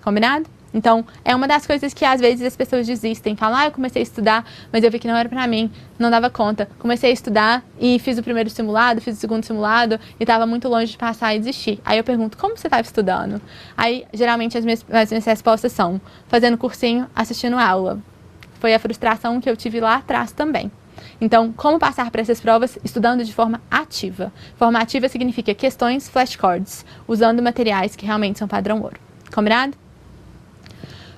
A: Combinado? Então, é uma das coisas que às vezes as pessoas desistem, falam, eu comecei a estudar, mas eu vi que não era pra mim, não dava conta. Comecei a estudar e fiz o primeiro simulado, fiz o segundo simulado e estava muito longe de passar e desistir. Aí eu pergunto, como você estava estudando? Aí, geralmente, as minhas respostas são, fazendo cursinho, assistindo aula. Foi a frustração que eu tive lá atrás também. Então, como passar para essas provas? Estudando de forma ativa. Forma ativa significa questões flashcards, usando materiais que realmente são padrão ouro. Combinado?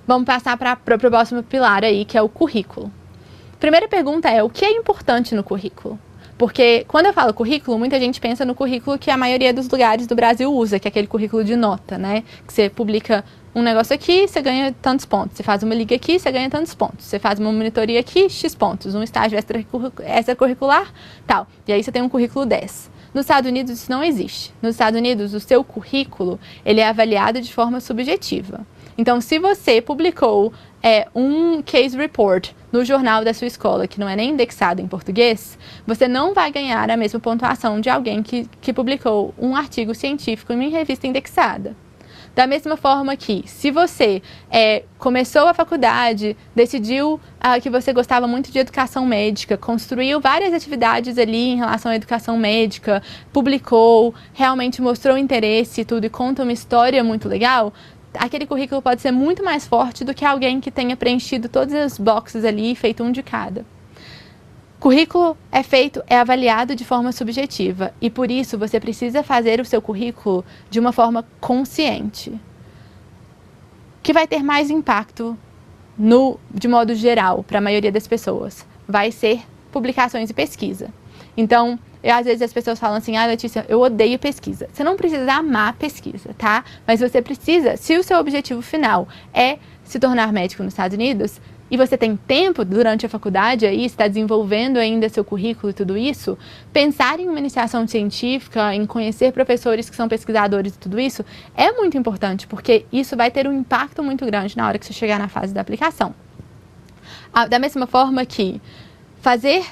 A: Vamos passar para o próximo pilar aí, que é o currículo. Primeira pergunta é, o que é importante no currículo? Porque quando eu falo currículo, muita gente pensa no currículo que a maioria dos lugares do Brasil usa, que é aquele currículo de nota, né? Que você publica um negócio aqui, você ganha tantos pontos. Você faz uma liga aqui, você ganha tantos pontos. Você faz uma monitoria aqui, X pontos. Um estágio extracurricular, tal. E aí você tem um currículo 10. Nos Estados Unidos isso não existe. Nos Estados Unidos o seu currículo, ele é avaliado de forma subjetiva. Então, se você publicou um case report no jornal da sua escola, que não é nem indexado em português, você não vai ganhar a mesma pontuação de alguém que publicou um artigo científico em uma revista indexada. Da mesma forma que, se você começou a faculdade, decidiu que você gostava muito de educação médica, construiu várias atividades ali em relação à educação médica, publicou, realmente mostrou interesse e tudo, e conta uma história muito legal, aquele currículo pode ser muito mais forte do que alguém que tenha preenchido todas as boxes ali e feito um de cada. Currículo é avaliado de forma subjetiva e por isso você precisa fazer o seu currículo de uma forma consciente, que vai ter mais impacto de modo geral para a maioria das pessoas. Vai ser publicações e pesquisa. Então, às vezes as pessoas falam assim, Letícia, eu odeio pesquisa. Você não precisa amar pesquisa, tá? Mas você precisa, se o seu objetivo final é se tornar médico nos Estados Unidos, e você tem tempo durante a faculdade aí, está desenvolvendo ainda seu currículo e tudo isso, pensar em uma iniciação científica, em conhecer professores que são pesquisadores e tudo isso, é muito importante, porque isso vai ter um impacto muito grande na hora que você chegar na fase da aplicação. Da mesma forma que fazer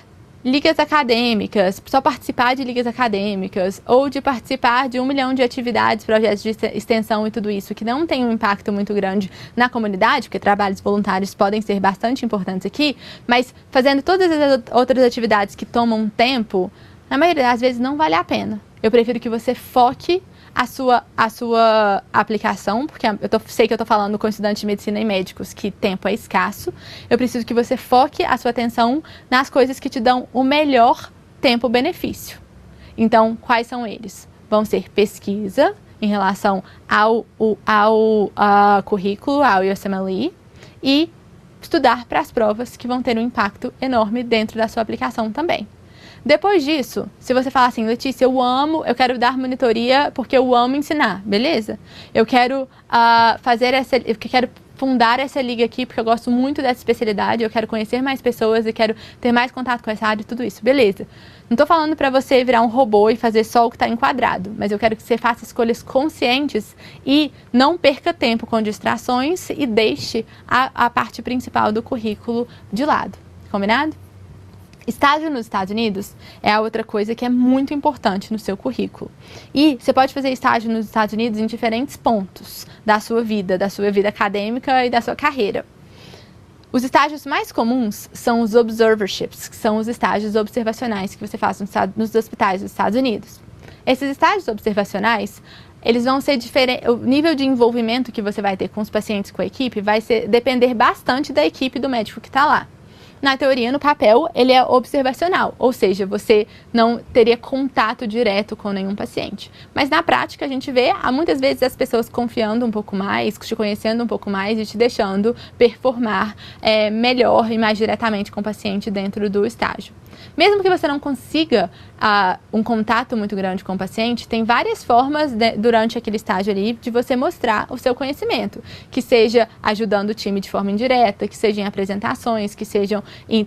A: ligas acadêmicas, só participar de ligas acadêmicas ou de participar de 1 milhão de atividades, projetos de extensão e tudo isso, que não tem um impacto muito grande na comunidade, porque trabalhos voluntários podem ser bastante importantes aqui, mas fazendo todas as outras atividades que tomam tempo, na maioria das vezes não vale a pena. Eu prefiro que você foque a sua aplicação, porque sei que eu estou falando com estudantes de medicina e médicos que tempo é escasso. Eu preciso que você foque a sua atenção nas coisas que te dão o melhor tempo-benefício. Então, quais são eles? Vão ser pesquisa em relação ao currículo, ao USMLE, e estudar para as provas que vão ter um impacto enorme dentro da sua aplicação também. Depois disso, se você falar assim, Letícia, eu quero dar monitoria porque eu amo ensinar, beleza? Eu quero quero fundar essa liga aqui porque eu gosto muito dessa especialidade, eu quero conhecer mais pessoas e quero ter mais contato com essa área e tudo isso, beleza? Não estou falando para você virar um robô e fazer só o que está enquadrado, mas eu quero que você faça escolhas conscientes e não perca tempo com distrações e deixe a parte principal do currículo de lado, combinado? Estágio nos Estados Unidos é a outra coisa que é muito importante no seu currículo. E você pode fazer estágio nos Estados Unidos em diferentes pontos da sua vida acadêmica e da sua carreira. Os estágios mais comuns são os observerships, que são os estágios observacionais que você faz nos hospitais dos Estados Unidos. Esses estágios observacionais, eles vão ser diferentes. O nível de envolvimento que você vai ter com os pacientes, com a equipe, vai depender bastante da equipe do médico que está lá. Na teoria, no papel, ele é observacional, ou seja, você não teria contato direto com nenhum paciente. Mas na prática, a gente vê, muitas vezes, as pessoas confiando um pouco mais, te conhecendo um pouco mais e te deixando performar melhor e mais diretamente com o paciente dentro do estágio. Mesmo que você não consiga um contato muito grande com o paciente, tem várias formas durante aquele estágio ali de você mostrar o seu conhecimento, que seja ajudando o time de forma indireta, que seja em apresentações, que sejam e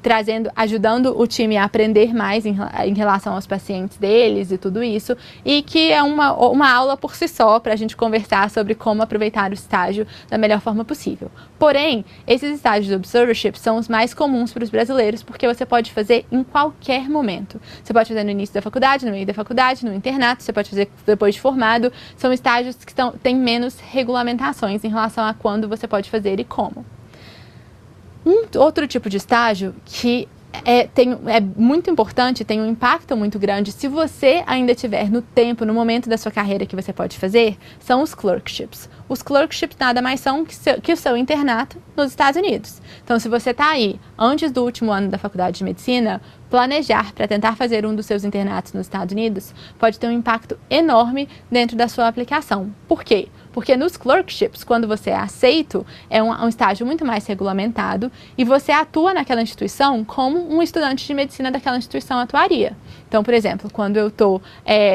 A: ajudando o time a aprender mais em relação aos pacientes deles e tudo isso, e que é uma aula por si só para a gente conversar sobre como aproveitar o estágio da melhor forma possível. Porém, esses estágios de observership são os mais comuns para os brasileiros, porque você pode fazer em qualquer momento. Você pode fazer no início da faculdade, no meio da faculdade, no internato, você pode fazer depois de formado. São estágios que têm menos regulamentações em relação a quando você pode fazer e como. Um outro tipo de estágio que é muito importante, tem um impacto muito grande, se você ainda tiver no momento da sua carreira que você pode fazer, são os clerkships. Os clerkships nada mais são que o seu internato nos Estados Unidos. Então, se você está aí antes do último ano da faculdade de medicina, planejar para tentar fazer um dos seus internatos nos Estados Unidos pode ter um impacto enorme dentro da sua aplicação. Por quê? Porque nos clerkships, quando você é aceito, é um estágio muito mais regulamentado e você atua naquela instituição como um estudante de medicina daquela instituição atuaria. Então, por exemplo, quando eu estou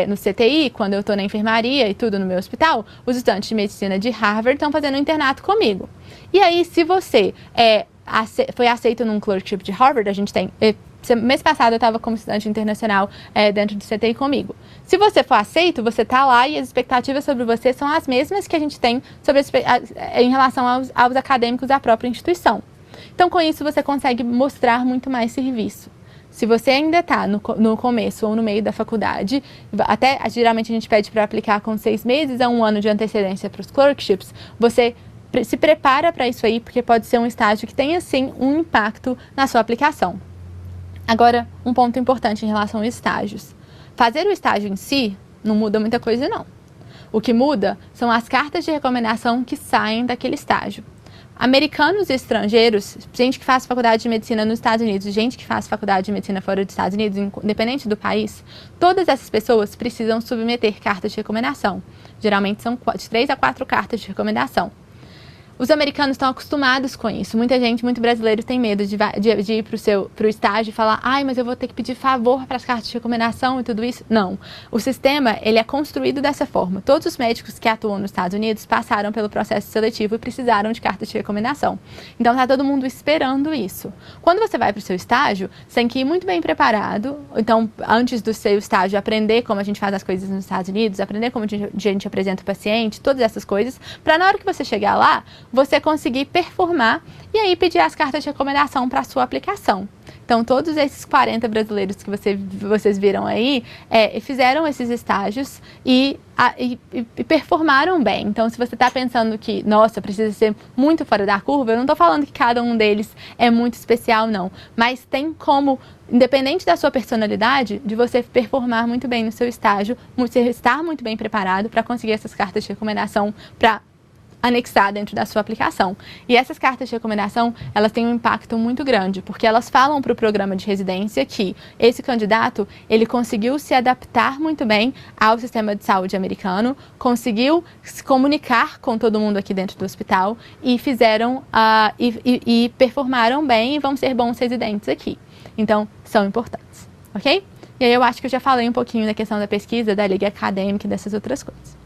A: no CTI, quando eu estou na enfermaria e tudo no meu hospital, os estudantes de medicina de Harvard estão fazendo um internato comigo. E aí, se você foi aceito num clerkship de Harvard, a gente tem... Mês passado eu estava como estudante internacional dentro do CTI comigo. Se você for aceito, você está lá e as expectativas sobre você são as mesmas que a gente tem em relação aos acadêmicos da própria instituição. Então, com isso, você consegue mostrar muito mais serviço. Se você ainda está no começo ou no meio da faculdade, geralmente a gente pede para aplicar com 6 meses a 1 ano de antecedência para os clerkships, você se prepara para isso aí, porque pode ser um estágio que tenha, sim, um impacto na sua aplicação. Agora, um ponto importante em relação aos estágios. Fazer o estágio em si não muda muita coisa, não. O que muda são as cartas de recomendação que saem daquele estágio. Americanos e estrangeiros, gente que faz faculdade de medicina nos Estados Unidos, gente que faz faculdade de medicina fora dos Estados Unidos, independente do país, todas essas pessoas precisam submeter cartas de recomendação. Geralmente são de 3 a 4 cartas de recomendação. Os americanos estão acostumados com isso. Muita gente, muito brasileiro, tem medo de ir para o estágio e falar: ai, mas eu vou ter que pedir favor para as cartas de recomendação e tudo isso. Não. O sistema, ele é construído dessa forma. Todos os médicos que atuam nos Estados Unidos passaram pelo processo seletivo e precisaram de cartas de recomendação. Então, está todo mundo esperando isso. Quando você vai para o seu estágio, você tem que ir muito bem preparado. Então, antes do seu estágio, aprender como a gente faz as coisas nos Estados Unidos, aprender como a gente apresenta o paciente, todas essas coisas, para na hora que você chegar lá, você conseguir performar e aí pedir as cartas de recomendação para a sua aplicação. Então, todos esses 40 brasileiros que vocês viram aí, fizeram esses estágios e performaram bem. Então, se você está pensando que, nossa, precisa ser muito fora da curva, eu não estou falando que cada um deles é muito especial, não. Mas tem como, independente da sua personalidade, de você performar muito bem no seu estágio, você estar muito bem preparado para conseguir essas cartas de recomendação para anexar dentro da sua aplicação. E essas cartas de recomendação, elas têm um impacto muito grande, porque elas falam para o programa de residência que esse candidato, ele conseguiu se adaptar muito bem ao sistema de saúde americano, conseguiu se comunicar com todo mundo aqui dentro do hospital e e performaram bem e vão ser bons residentes aqui. Então, são importantes, ok? E aí eu acho que eu já falei um pouquinho da questão da pesquisa, da liga acadêmica e dessas outras coisas.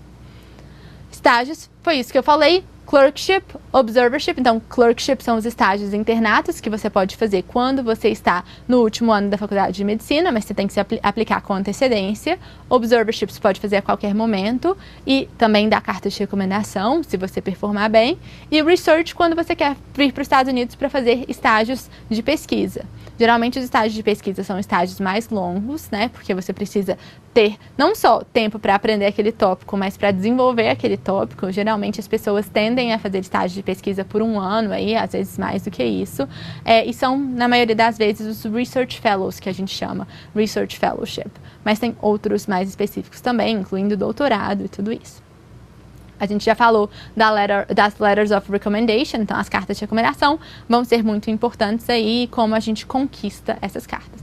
A: Estágios, foi isso que eu falei. Clerkship, observership. Então, clerkship são os estágios internatos que você pode fazer quando você está no último ano da faculdade de medicina, mas você tem que se aplicar com antecedência. Observership você pode fazer a qualquer momento e também dar carta de recomendação, se você performar bem. E research, quando você quer vir para os Estados Unidos para fazer estágios de pesquisa. Geralmente, os estágios de pesquisa são estágios mais longos, né? Porque você precisa ter não só tempo para aprender aquele tópico, mas para desenvolver aquele tópico. Geralmente, as pessoas tendem a fazer estágio de pesquisa por 1 ano, aí, às vezes mais do que isso. E são, na maioria das vezes, os Research Fellows, que a gente chama Research Fellowship. Mas tem outros mais específicos também, incluindo doutorado e tudo isso. A gente já falou das Letters of Recommendation, então as cartas de recomendação vão ser muito importantes aí, como a gente conquista essas cartas.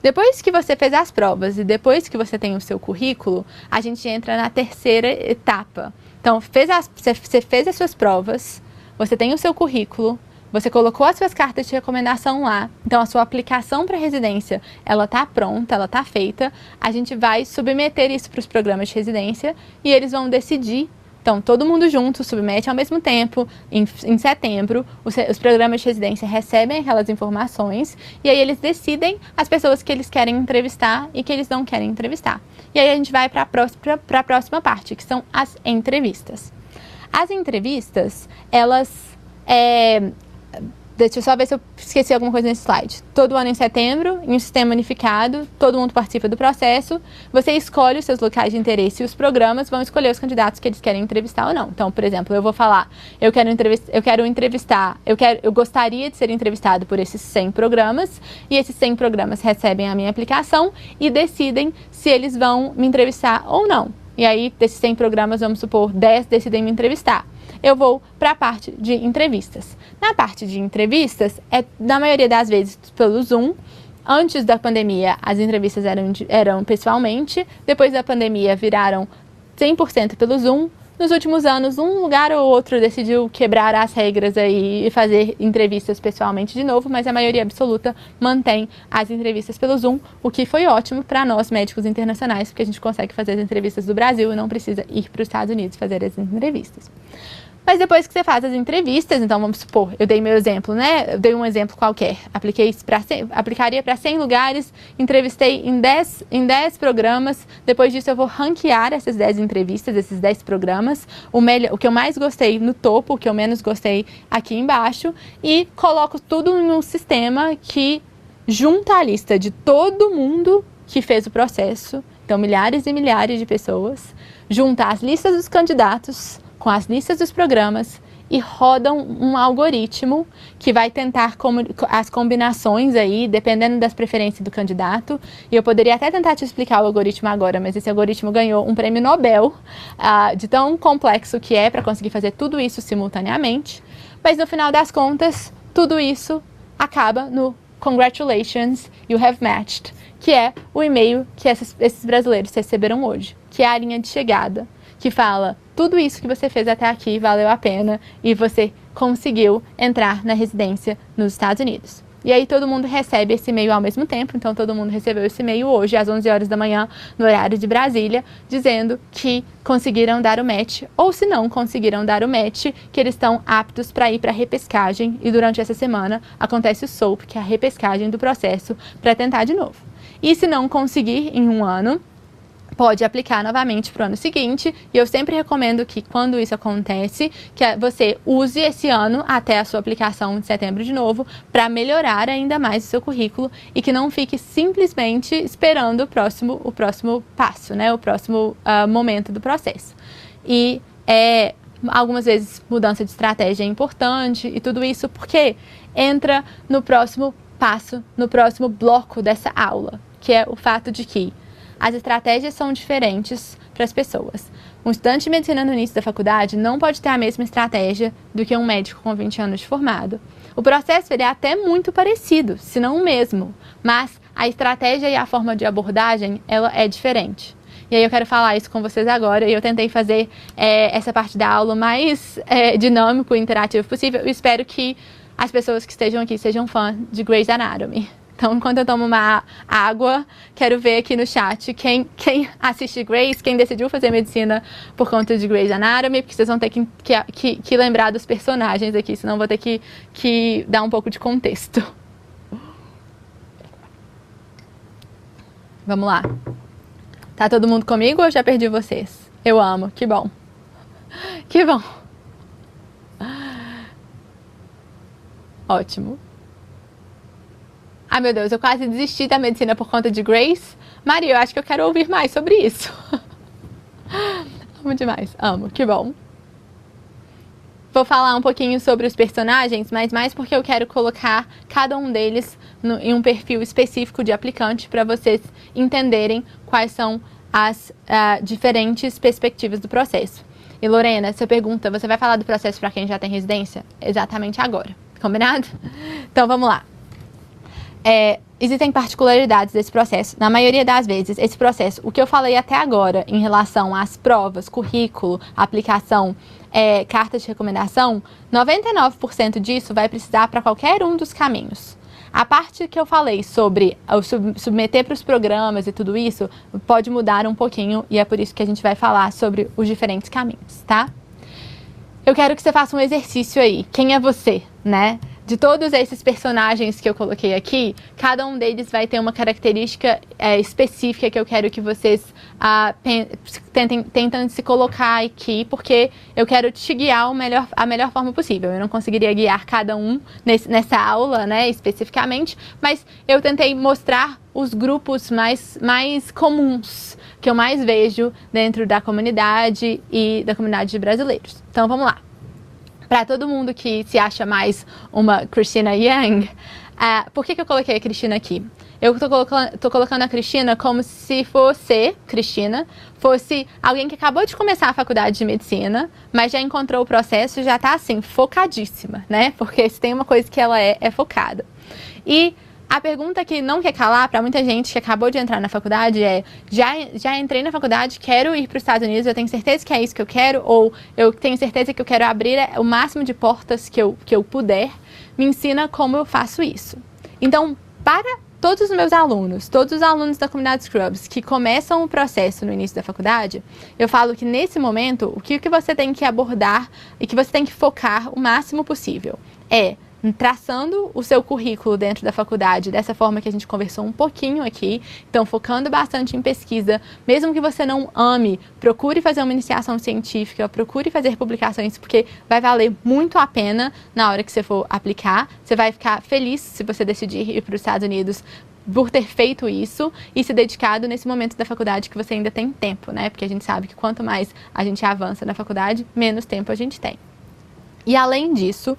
A: Depois que você fez as provas e depois que você tem o seu currículo, a gente entra na terceira etapa. Então, você fez as suas provas, você tem o seu currículo, você colocou as suas cartas de recomendação lá, então a sua aplicação para residência, ela está pronta, ela está feita, a gente vai submeter isso para os programas de residência e eles vão decidir Então, todo mundo junto submete ao mesmo tempo. Em setembro, os programas de residência recebem aquelas informações e aí eles decidem as pessoas que eles querem entrevistar e que eles não querem entrevistar. E aí a gente vai para a próxima parte, que são as entrevistas. As entrevistas, elas... Deixa eu só ver se eu esqueci alguma coisa nesse slide. Todo ano em setembro, em um sistema unificado, todo mundo participa do processo. Você escolhe os seus locais de interesse e os programas vão escolher os candidatos que eles querem entrevistar ou não. Então, por exemplo, eu vou falar, eu gostaria de ser entrevistado por esses 100 programas e esses 100 programas recebem a minha aplicação e decidem se eles vão me entrevistar ou não. E aí, desses 100 programas, vamos supor, 10 decidem me entrevistar. Eu vou para a parte de entrevistas. Na parte de entrevistas, na maioria das vezes pelo Zoom. Antes da pandemia, as entrevistas eram pessoalmente. Depois da pandemia, viraram 100% pelo Zoom. Nos últimos anos, um lugar ou outro decidiu quebrar as regras aí e fazer entrevistas pessoalmente de novo, mas a maioria absoluta mantém as entrevistas pelo Zoom, o que foi ótimo para nós, médicos internacionais, porque a gente consegue fazer as entrevistas do Brasil e não precisa ir para os Estados Unidos fazer as entrevistas. Mas depois que você faz as entrevistas, então vamos supor, eu dei meu exemplo, né? Eu dei um exemplo qualquer. Aplicaria para 100 lugares, entrevistei em 10 programas. Depois disso eu vou ranquear essas 10 entrevistas, esses 10 programas. O que eu mais gostei no topo, o que eu menos gostei aqui embaixo. E coloco tudo em um sistema que junta a lista de todo mundo que fez o processo. Então, milhares e milhares de pessoas. Junta as listas dos candidatos com as listas dos programas e rodam um algoritmo que vai tentar as combinações aí, dependendo das preferências do candidato. E eu poderia até tentar te explicar o algoritmo agora, mas esse algoritmo ganhou um prêmio Nobel de tão complexo que é para conseguir fazer tudo isso simultaneamente. Mas no final das contas, tudo isso acaba no Congratulations, you have matched, que é o e-mail que esses brasileiros receberam hoje, que é a linha de chegada, que fala, tudo isso que você fez até aqui valeu a pena e você conseguiu entrar na residência nos Estados Unidos. E aí todo mundo recebe esse e-mail ao mesmo tempo, então todo mundo recebeu esse e-mail hoje às 11 horas da manhã, no horário de Brasília, dizendo que conseguiram dar o match, ou se não conseguiram dar o match, que eles estão aptos para ir para a repescagem e durante essa semana acontece o SOAP, que é a repescagem do processo, para tentar de novo. E se não conseguir em um ano, pode aplicar novamente para o ano seguinte, e eu sempre recomendo que quando isso acontece, que você use esse ano até a sua aplicação de setembro de novo, para melhorar ainda mais o seu currículo e que não fique simplesmente esperando o próximo passo, né? O próximo momento do processo. E algumas vezes mudança de estratégia é importante e tudo isso porque entra no próximo passo, no próximo bloco dessa aula, que é o fato de que as estratégias são diferentes para as pessoas. Um estudante de medicina no início da faculdade não pode ter a mesma estratégia do que um médico com 20 anos de formado. O processo ele é até muito parecido, se não o mesmo, mas a estratégia e a forma de abordagem ela é diferente. E aí eu quero falar isso com vocês agora, e eu tentei fazer essa parte da aula mais dinâmico e interativo possível. Eu espero que as pessoas que estejam aqui sejam fãs de Grey's Anatomy. Então, enquanto eu tomo uma água, quero ver aqui no chat quem assiste Grey's, quem decidiu fazer medicina por conta de Grey's Anatomy, porque vocês vão ter que lembrar dos personagens aqui, senão vou ter que dar um pouco de contexto. Vamos lá. Tá todo mundo comigo ou eu já perdi vocês? Eu amo, que bom. Que bom. Ótimo. Ai, meu Deus, eu quase desisti da medicina por conta de Grey's. Maria, eu acho que eu quero ouvir mais sobre isso. Amo demais, amo, que bom. Vou falar um pouquinho sobre os personagens, mas mais porque eu quero colocar cada um deles em um perfil específico de aplicante para vocês entenderem quais são as diferentes perspectivas do processo. E Lorena, você pergunta, você vai falar do processo para quem já tem residência? Exatamente agora, combinado? Então vamos lá. Existem particularidades desse processo. Na maioria das vezes, esse processo, o que eu falei até agora em relação às provas, currículo, aplicação, carta de recomendação, 99% disso vai precisar para qualquer um dos caminhos. A parte que eu falei sobre o submeter para os programas e tudo isso, pode mudar um pouquinho e é por isso que a gente vai falar sobre os diferentes caminhos, tá? Eu quero que você faça um exercício aí. Quem é você, né? De todos esses personagens que eu coloquei aqui, cada um deles vai ter uma característica específica que eu quero que vocês tentem se colocar aqui, porque eu quero te guiar a melhor forma possível. Eu não conseguiria guiar cada um nessa aula, né, especificamente, mas eu tentei mostrar os grupos mais comuns que eu mais vejo dentro da comunidade e da comunidade de brasileiros. Então, vamos lá. Para todo mundo que se acha mais uma Christina Yang, por que eu coloquei a Cristina aqui? Eu tô colocando a Cristina como se Cristina fosse alguém que acabou de começar a faculdade de medicina, mas já encontrou o processo e já tá assim, focadíssima, né? Porque se tem uma coisa que ela é focada. E a pergunta que não quer calar para muita gente que acabou de entrar na faculdade é: já entrei na faculdade, quero ir para os Estados Unidos, eu tenho certeza que é isso que eu quero, ou eu tenho certeza que eu quero abrir o máximo de portas que eu puder, me ensina como eu faço isso. Então, para todos os meus alunos, todos os alunos da comunidade Scrubs que começam o processo no início da faculdade, eu falo que nesse momento, o que você tem que abordar e que você tem que focar o máximo possível é traçando o seu currículo dentro da faculdade dessa forma que a gente conversou um pouquinho aqui, então focando bastante em pesquisa, mesmo que você não ame, procure fazer uma iniciação científica, procure fazer publicações, porque vai valer muito a pena na hora que você for aplicar, você vai ficar feliz se você decidir ir para os Estados Unidos por ter feito isso e se dedicado nesse momento da faculdade que você ainda tem tempo, né? Porque a gente sabe que quanto mais a gente avança na faculdade, menos tempo a gente tem. E além disso,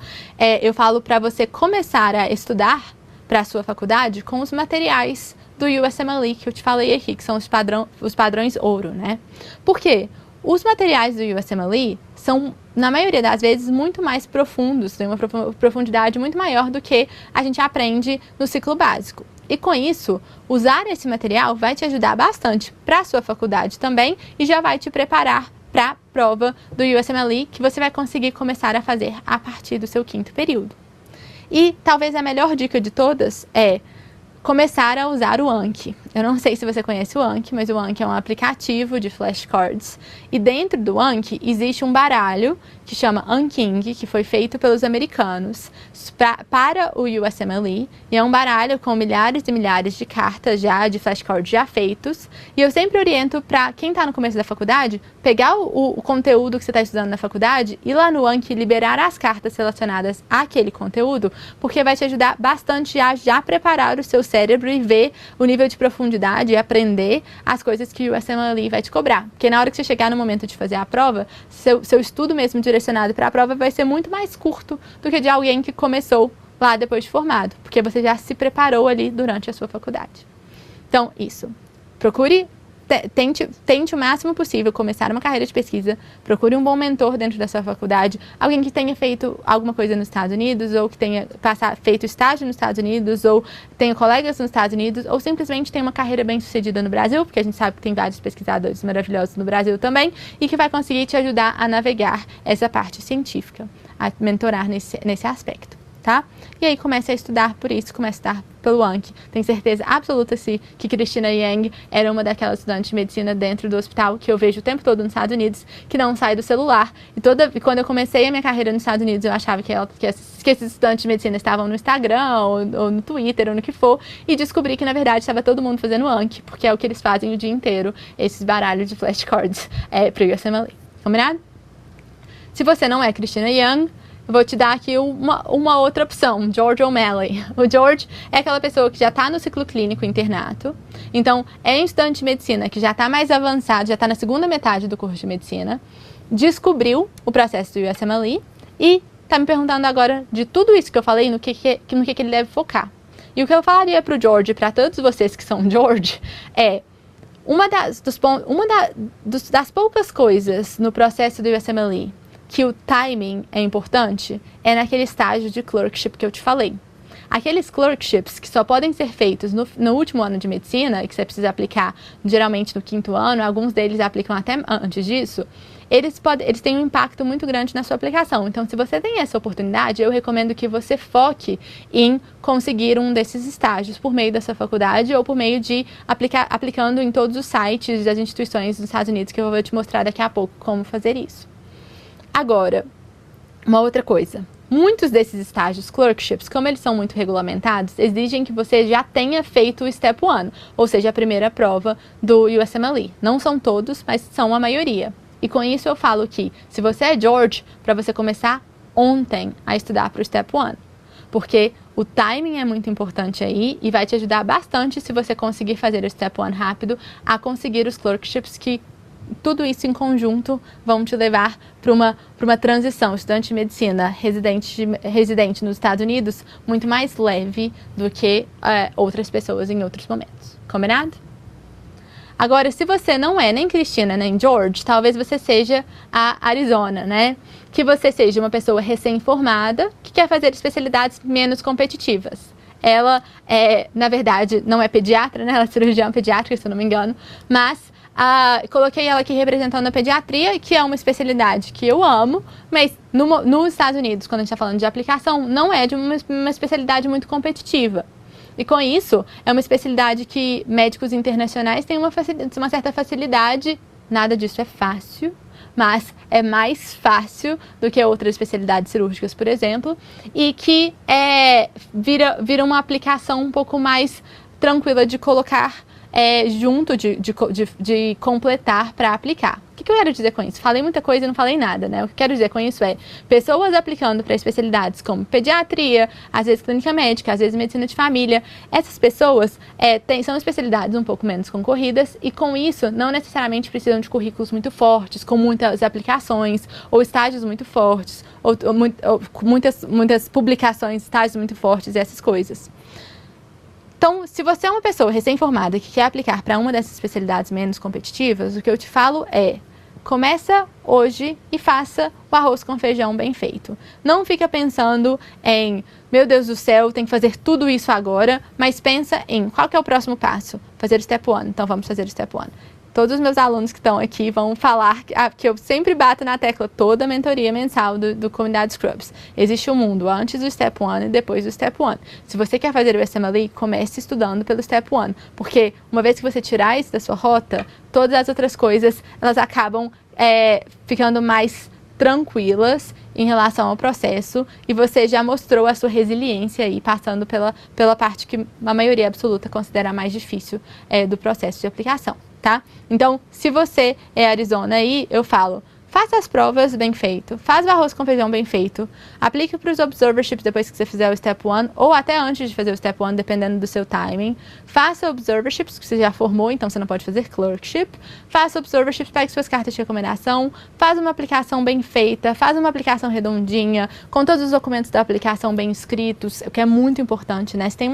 A: eu falo para você começar a estudar para a sua faculdade com os materiais do USMLE que eu te falei aqui, que são os padrões ouro, né? Por quê? Os materiais do USMLE são, na maioria das vezes, muito mais profundos, têm uma profundidade muito maior do que a gente aprende no ciclo básico. E com isso, usar esse material vai te ajudar bastante para a sua faculdade também e já vai te preparar para a prova do USMLE que você vai conseguir começar a fazer a partir do seu 5º período. E talvez a melhor dica de todas é começar a usar o Anki. Eu não sei se você conhece o Anki, mas o Anki é um aplicativo de flashcards. E dentro do Anki existe um baralho que chama Anking, que foi feito pelos americanos para o USMLE. E é um baralho com milhares e milhares de cartas de flashcards já feitos. E eu sempre oriento para quem está no começo da faculdade, pegar o conteúdo que você está estudando na faculdade e lá no Anki liberar as cartas relacionadas àquele conteúdo, porque vai te ajudar bastante a já preparar o seu cérebro e ver o nível de profundidade e aprender as coisas que o USMLE vai te cobrar. Porque na hora que você chegar no momento de fazer a prova, seu estudo mesmo direcionado para a prova vai ser muito mais curto do que de alguém que começou lá depois de formado, porque você já se preparou ali durante a sua faculdade. Então, isso. Tente o máximo possível começar uma carreira de pesquisa, procure um bom mentor dentro da sua faculdade, alguém que tenha feito alguma coisa nos Estados Unidos, ou que tenha feito estágio nos Estados Unidos, ou tenha colegas nos Estados Unidos, ou simplesmente tenha uma carreira bem sucedida no Brasil, porque a gente sabe que tem vários pesquisadores maravilhosos no Brasil também, e que vai conseguir te ajudar a navegar essa parte científica, a mentorar nesse aspecto. Tá? E aí comece a estudar por isso, comece a estudar pelo Anki. Tenho certeza absoluta que Christina Yang era uma daquelas estudantes de medicina dentro do hospital que eu vejo o tempo todo nos Estados Unidos, que não sai do celular. E quando eu comecei a minha carreira nos Estados Unidos, eu achava que esses estudantes de medicina estavam no Instagram, ou no Twitter, ou no que for, e descobri que, na verdade, estava todo mundo fazendo Anki, porque é o que eles fazem o dia inteiro, esses baralhos de flashcards para o USMLE. Combinado? Se você não é Christina Yang, eu vou te dar aqui uma outra opção, George O'Malley. O George é aquela pessoa que já está no ciclo clínico internato, então é um estudante de medicina que já está mais avançado, já está na segunda metade do curso de medicina, descobriu o processo do USMLE e está me perguntando agora de tudo isso que eu falei, no que ele deve focar. E o que eu falaria para o George, para todos vocês que são George, é das poucas coisas no processo do USMLE que o timing é importante, é naquele estágio de clerkship que eu te falei. Aqueles clerkships que só podem ser feitos no último ano de medicina, e que você precisa aplicar geralmente no 5º ano, alguns deles aplicam até antes disso, eles têm um impacto muito grande na sua aplicação. Então, se você tem essa oportunidade, eu recomendo que você foque em conseguir um desses estágios por meio da sua faculdade ou por meio de aplicando em todos os sites das instituições dos Estados Unidos, que eu vou te mostrar daqui a pouco como fazer isso. Agora, uma outra coisa. Muitos desses estágios, clerkships, como eles são muito regulamentados, exigem que você já tenha feito o Step 1, ou seja, a primeira prova do USMLE. Não são todos, mas são a maioria. E com isso eu falo que, se você é George, para você começar ontem a estudar para o Step 1. Porque o timing é muito importante aí e vai te ajudar bastante se você conseguir fazer o Step 1 rápido a conseguir os clerkships que tudo isso em conjunto vão te levar para uma transição, estudante de medicina, residente nos Estados Unidos, muito mais leve do que outras pessoas em outros momentos. Combinado? Agora, se você não é nem Cristina nem George, talvez você seja a Arizona, né? Que você seja uma pessoa recém-formada que quer fazer especialidades menos competitivas. Ela, na verdade, não é pediatra, né? Ela é cirurgiã pediátrica, se eu não me engano, mas coloquei ela aqui representando a pediatria, que é uma especialidade que eu amo, mas nos Estados Unidos, quando a gente está falando de aplicação, não é de uma especialidade muito competitiva. E com isso, é uma especialidade que médicos internacionais têm uma certa facilidade, nada disso é fácil, mas é mais fácil do que outras especialidades cirúrgicas, por exemplo, e que vira uma aplicação um pouco mais tranquila de colocar junto, de completar para aplicar. O que eu quero dizer com isso? Falei muita coisa e não falei nada, né? O que eu quero dizer com isso é pessoas aplicando para especialidades como pediatria, às vezes clínica médica, às vezes medicina de família. Essas pessoas são especialidades um pouco menos concorridas e com isso não necessariamente precisam de currículos muito fortes, com muitas aplicações ou estágios muito fortes, ou muitas publicações, estágios muito fortes e essas coisas. Então, se você é uma pessoa recém-formada que quer aplicar para uma dessas especialidades menos competitivas, o que eu te falo é: começa hoje e faça o arroz com feijão bem feito. Não fica pensando em, meu Deus do céu, tem que fazer tudo isso agora, mas pensa em qual que é o próximo passo? Fazer o Step 1. Então, vamos fazer o Step 1. Todos os meus alunos que estão aqui vão falar que eu sempre bato na tecla toda a mentoria mensal do Comunidade Scrubs. Existe um mundo antes do Step 1 e depois do Step 1. Se você quer fazer o USMLE, comece estudando pelo Step 1. Porque uma vez que você tirar isso da sua rota, todas as outras coisas, elas acabam ficando mais tranquilas em relação ao processo e você já mostrou a sua resiliência aí, passando pela parte que a maioria absoluta considera mais difícil do processo de aplicação. Tá? Então, se você é Arizona aí, eu falo, faça as provas bem feito, faz o arroz com feijão bem feito, aplique para os observerships depois que você fizer o Step 1, ou até antes de fazer o Step 1, dependendo do seu timing. Faça observerships, que você já formou, então você não pode fazer clerkship. Faça observerships, pegue suas cartas de recomendação, faz uma aplicação bem feita, faz uma aplicação redondinha, com todos os documentos da aplicação bem escritos, o que é muito importante, né? Se tem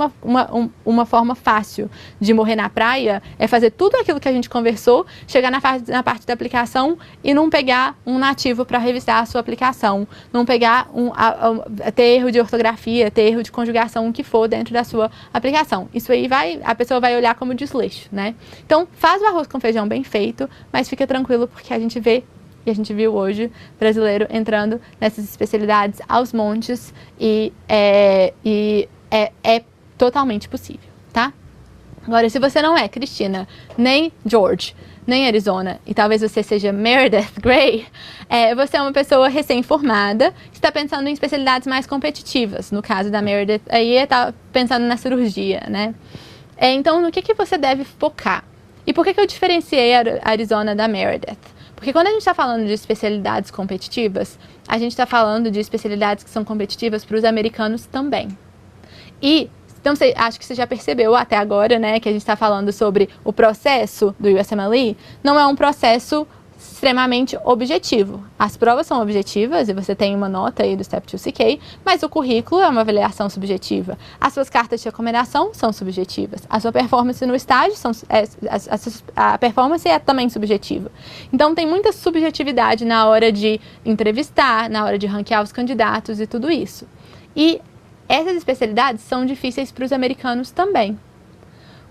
A: uma forma fácil de morrer na praia, é fazer tudo aquilo que a gente conversou, chegar na parte da aplicação e não pegar um nativo para revisar a sua aplicação, não pegar ter erro de ortografia, ter erro de conjugação, o que for dentro da sua aplicação. Isso aí a pessoa vai olhar como desleixo, né? Então, faz o arroz com feijão bem feito, mas fica tranquilo porque a gente vê, e a gente viu hoje, brasileiro entrando nessas especialidades aos montes e é totalmente possível, tá? Agora, se você não é Cristina, nem George, nem Arizona, e talvez você seja Meredith Grey, você é uma pessoa recém-formada que está pensando em especialidades mais competitivas. No caso da Meredith, aí está pensando na cirurgia, né? Então, no que você deve focar? E por que eu diferenciei a Arizona da Meredith? Porque quando a gente está falando de especialidades competitivas, a gente está falando de especialidades que são competitivas para os americanos também. Então, acho que você já percebeu até agora, né, que a gente está falando sobre o processo do USMLE, não é um processo extremamente objetivo. As provas são objetivas e você tem uma nota aí do Step 2 CK, mas o currículo é uma avaliação subjetiva. As suas cartas de recomendação são subjetivas. A sua performance no estágio, a performance é também subjetiva. Então, tem muita subjetividade na hora de entrevistar, na hora de ranquear os candidatos e tudo isso. E essas especialidades são difíceis para os americanos também.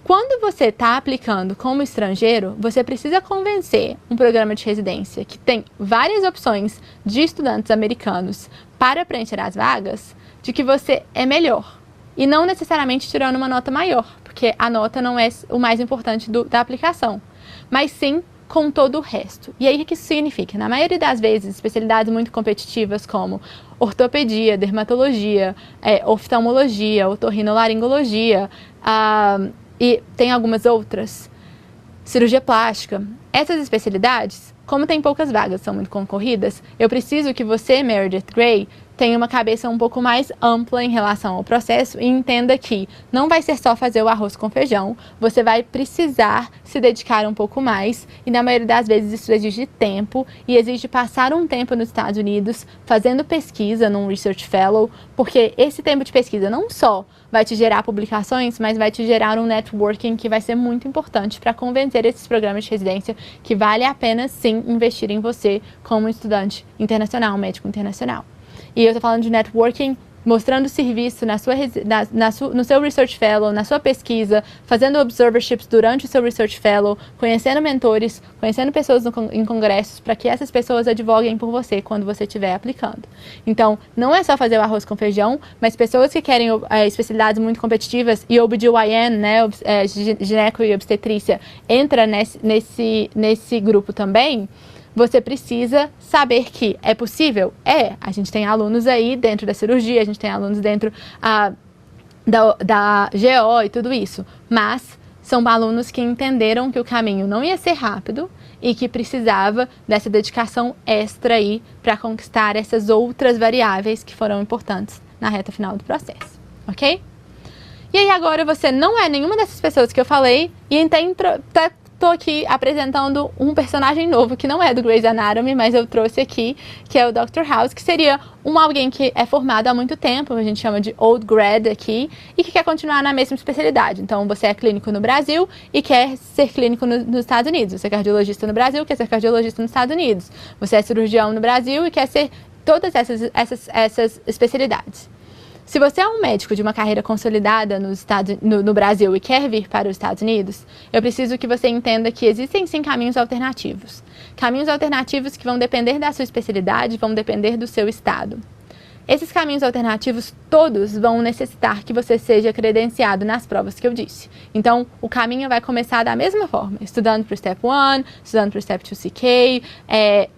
A: Quando você está aplicando como estrangeiro, você precisa convencer um programa de residência que tem várias opções de estudantes americanos para preencher as vagas, de que você é melhor. E não necessariamente tirando uma nota maior, porque a nota não é o mais importante da aplicação, mas sim com todo o resto. E aí o que isso significa? Na maioria das vezes, especialidades muito competitivas como ortopedia, dermatologia, oftalmologia, otorrinolaringologia, e tem algumas outras, cirurgia plástica. Essas especialidades, como tem poucas vagas, são muito concorridas, eu preciso que você, Meredith Grey, tenha uma cabeça um pouco mais ampla em relação ao processo e entenda que não vai ser só fazer o arroz com feijão, você vai precisar se dedicar um pouco mais e na maioria das vezes isso exige tempo e exige passar um tempo nos Estados Unidos fazendo pesquisa num Research Fellow, porque esse tempo de pesquisa não só vai te gerar publicações, mas vai te gerar um networking que vai ser muito importante para convencer esses programas de residência que vale a pena sim investir em você como estudante internacional, médico internacional. E eu estou falando de networking, mostrando serviço no seu Research Fellow, na sua pesquisa, fazendo observerships durante o seu Research Fellow, conhecendo mentores, conhecendo pessoas em congressos, para que essas pessoas advoguem por você quando você estiver aplicando. Então, não é só fazer o arroz com feijão, mas pessoas que querem especialidades muito competitivas, e OB/GYN, né, gineco e obstetrícia, entra nesse grupo também. Você precisa saber que é possível? A gente tem alunos aí dentro da cirurgia, a gente tem alunos dentro da GO e tudo isso, mas são alunos que entenderam que o caminho não ia ser rápido e que precisava dessa dedicação extra aí para conquistar essas outras variáveis que foram importantes na reta final do processo, ok? E aí agora você não é nenhuma dessas pessoas que eu falei e então tô aqui apresentando um personagem novo que não é do Grey's Anatomy, mas eu trouxe aqui, que é o Dr. House, que seria alguém que é formado há muito tempo, a gente chama de old grad aqui, e que quer continuar na mesma especialidade. Então, você é clínico no Brasil e quer ser clínico nos Estados Unidos. Você é cardiologista no Brasil e quer ser cardiologista nos Estados Unidos. Você é cirurgião no Brasil e quer ser todas essas especialidades. Se você é um médico de uma carreira consolidada no Brasil e quer vir para os Estados Unidos, eu preciso que você entenda que existem sim caminhos alternativos. Caminhos alternativos que vão depender da sua especialidade, vão depender do seu estado. Esses caminhos alternativos todos vão necessitar que você seja credenciado nas provas que eu disse. Então, o caminho vai começar da mesma forma, estudando para o Step 1, estudando para o Step 2CK,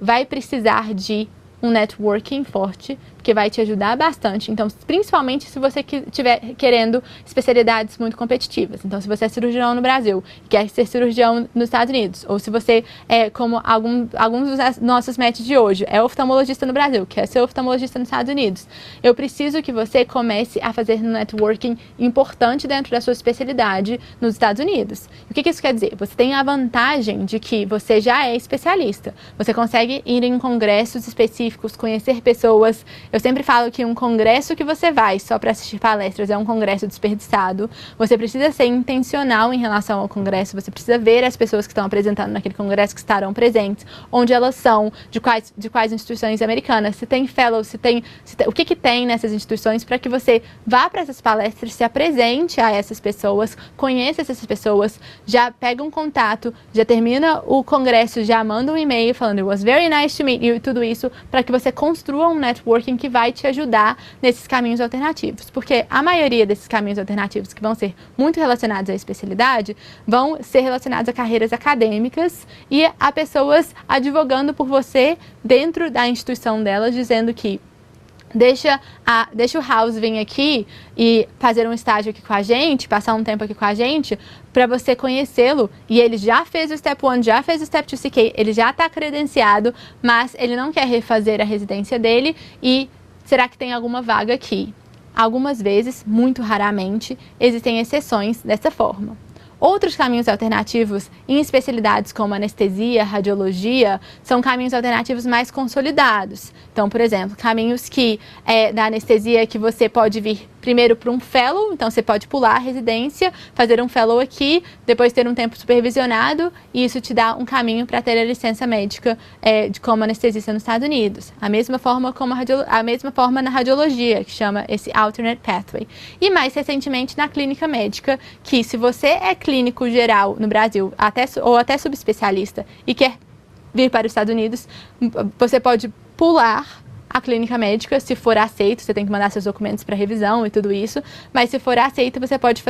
A: vai precisar de um networking forte, que vai te ajudar bastante. Então, principalmente se você estiver querendo especialidades muito competitivas. Então, se você é cirurgião no Brasil e quer ser cirurgião nos Estados Unidos, ou se você é como alguns dos nossos matches de hoje, é oftalmologista no Brasil, quer ser oftalmologista nos Estados Unidos, eu preciso que você comece a fazer um networking importante dentro da sua especialidade nos Estados Unidos. E o que isso quer dizer? Você tem a vantagem de que você já é especialista. Você consegue ir em congressos específicos, conhecer pessoas. Eu sempre falo que um congresso que você vai só para assistir palestras é um congresso desperdiçado. Você precisa ser intencional em relação ao congresso, você precisa ver as pessoas que estão apresentando naquele congresso, que estarão presentes, onde elas são, de quais instituições americanas, se tem fellows, o que tem nessas instituições, para que você vá para essas palestras, se apresente a essas pessoas, conheça essas pessoas, já pega um contato, já termina o congresso, já manda um e-mail falando "It was very nice to meet you" e tudo isso, para que você construa um networking que vai te ajudar nesses caminhos alternativos. Porque a maioria desses caminhos alternativos que vão ser muito relacionados à especialidade vão ser relacionados a carreiras acadêmicas e a pessoas advogando por você dentro da instituição delas, dizendo que deixa o House vir aqui e fazer um estágio aqui com a gente, passar um tempo aqui com a gente, para você conhecê-lo. E ele já fez o Step 1, já fez o Step 2CK, ele já está credenciado, mas ele não quer refazer a residência dele e será que tem alguma vaga aqui? Algumas vezes, muito raramente, existem exceções dessa forma. Outros caminhos alternativos em especialidades como anestesia, radiologia, são caminhos alternativos mais consolidados. Então, por exemplo, caminhos da anestesia que você pode vir primeiro para um fellow, então você pode pular a residência, fazer um fellow aqui, depois ter um tempo supervisionado, e isso te dá um caminho para ter a licença médica como anestesista nos Estados Unidos. A mesma forma na radiologia, que chama esse alternate pathway. E mais recentemente na clínica médica, que se você é clínico geral no Brasil, ou até subespecialista, e quer vir para os Estados Unidos, você pode pular a clínica médica, se for aceito, você tem que mandar seus documentos para revisão e tudo isso, mas se for aceito, você pode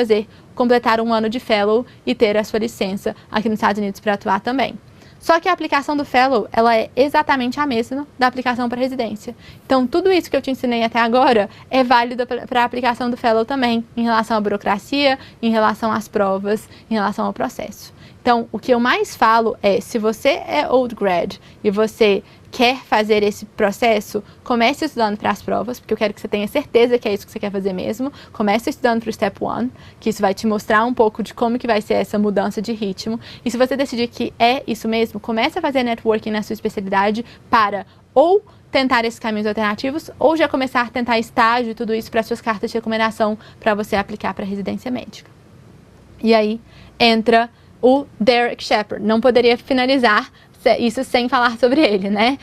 A: completar um ano de fellow e ter a sua licença aqui nos Estados Unidos para atuar também. Só que a aplicação do fellow, ela é exatamente a mesma da aplicação para residência. Então, tudo isso que eu te ensinei até agora é válido para a aplicação do fellow também, em relação à burocracia, em relação às provas, em relação ao processo. Então, o que eu mais falo é, se você é old grad e você quer fazer esse processo, comece estudando para as provas, porque eu quero que você tenha certeza que é isso que você quer fazer mesmo. Comece estudando para o Step 1, que isso vai te mostrar um pouco de como que vai ser essa mudança de ritmo. E se você decidir que é isso mesmo, comece a fazer networking na sua especialidade para ou tentar esses caminhos alternativos, ou já começar a tentar estágio e tudo isso para suas cartas de recomendação para você aplicar para residência médica. E aí entra o Derek Shepherd. Não poderia finalizar isso sem falar sobre ele, né?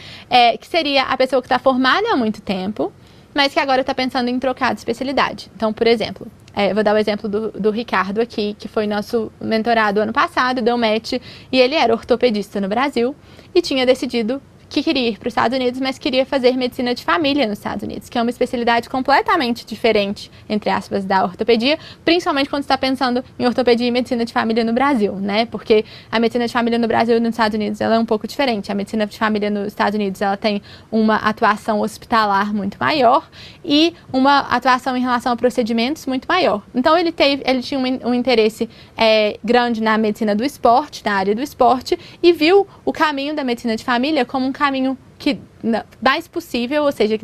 A: Que seria a pessoa que está formada há muito tempo, mas que agora está pensando em trocar de especialidade. Então, por exemplo, eu vou dar o exemplo do Ricardo aqui, que foi nosso mentorado ano passado, deu match, e ele era ortopedista no Brasil e tinha decidido que queria ir para os Estados Unidos, mas queria fazer medicina de família nos Estados Unidos, que é uma especialidade completamente diferente, entre aspas, da ortopedia, principalmente quando você está pensando em ortopedia e medicina de família no Brasil, né? Porque a medicina de família no Brasil e nos Estados Unidos, ela é um pouco diferente. A medicina de família nos Estados Unidos, ela tem uma atuação hospitalar muito maior e uma atuação em relação a procedimentos muito maior. Então, ele tinha um interesse grande na medicina do esporte, na área do esporte, e viu o caminho da medicina de família como um caminho que mais possível, ou seja,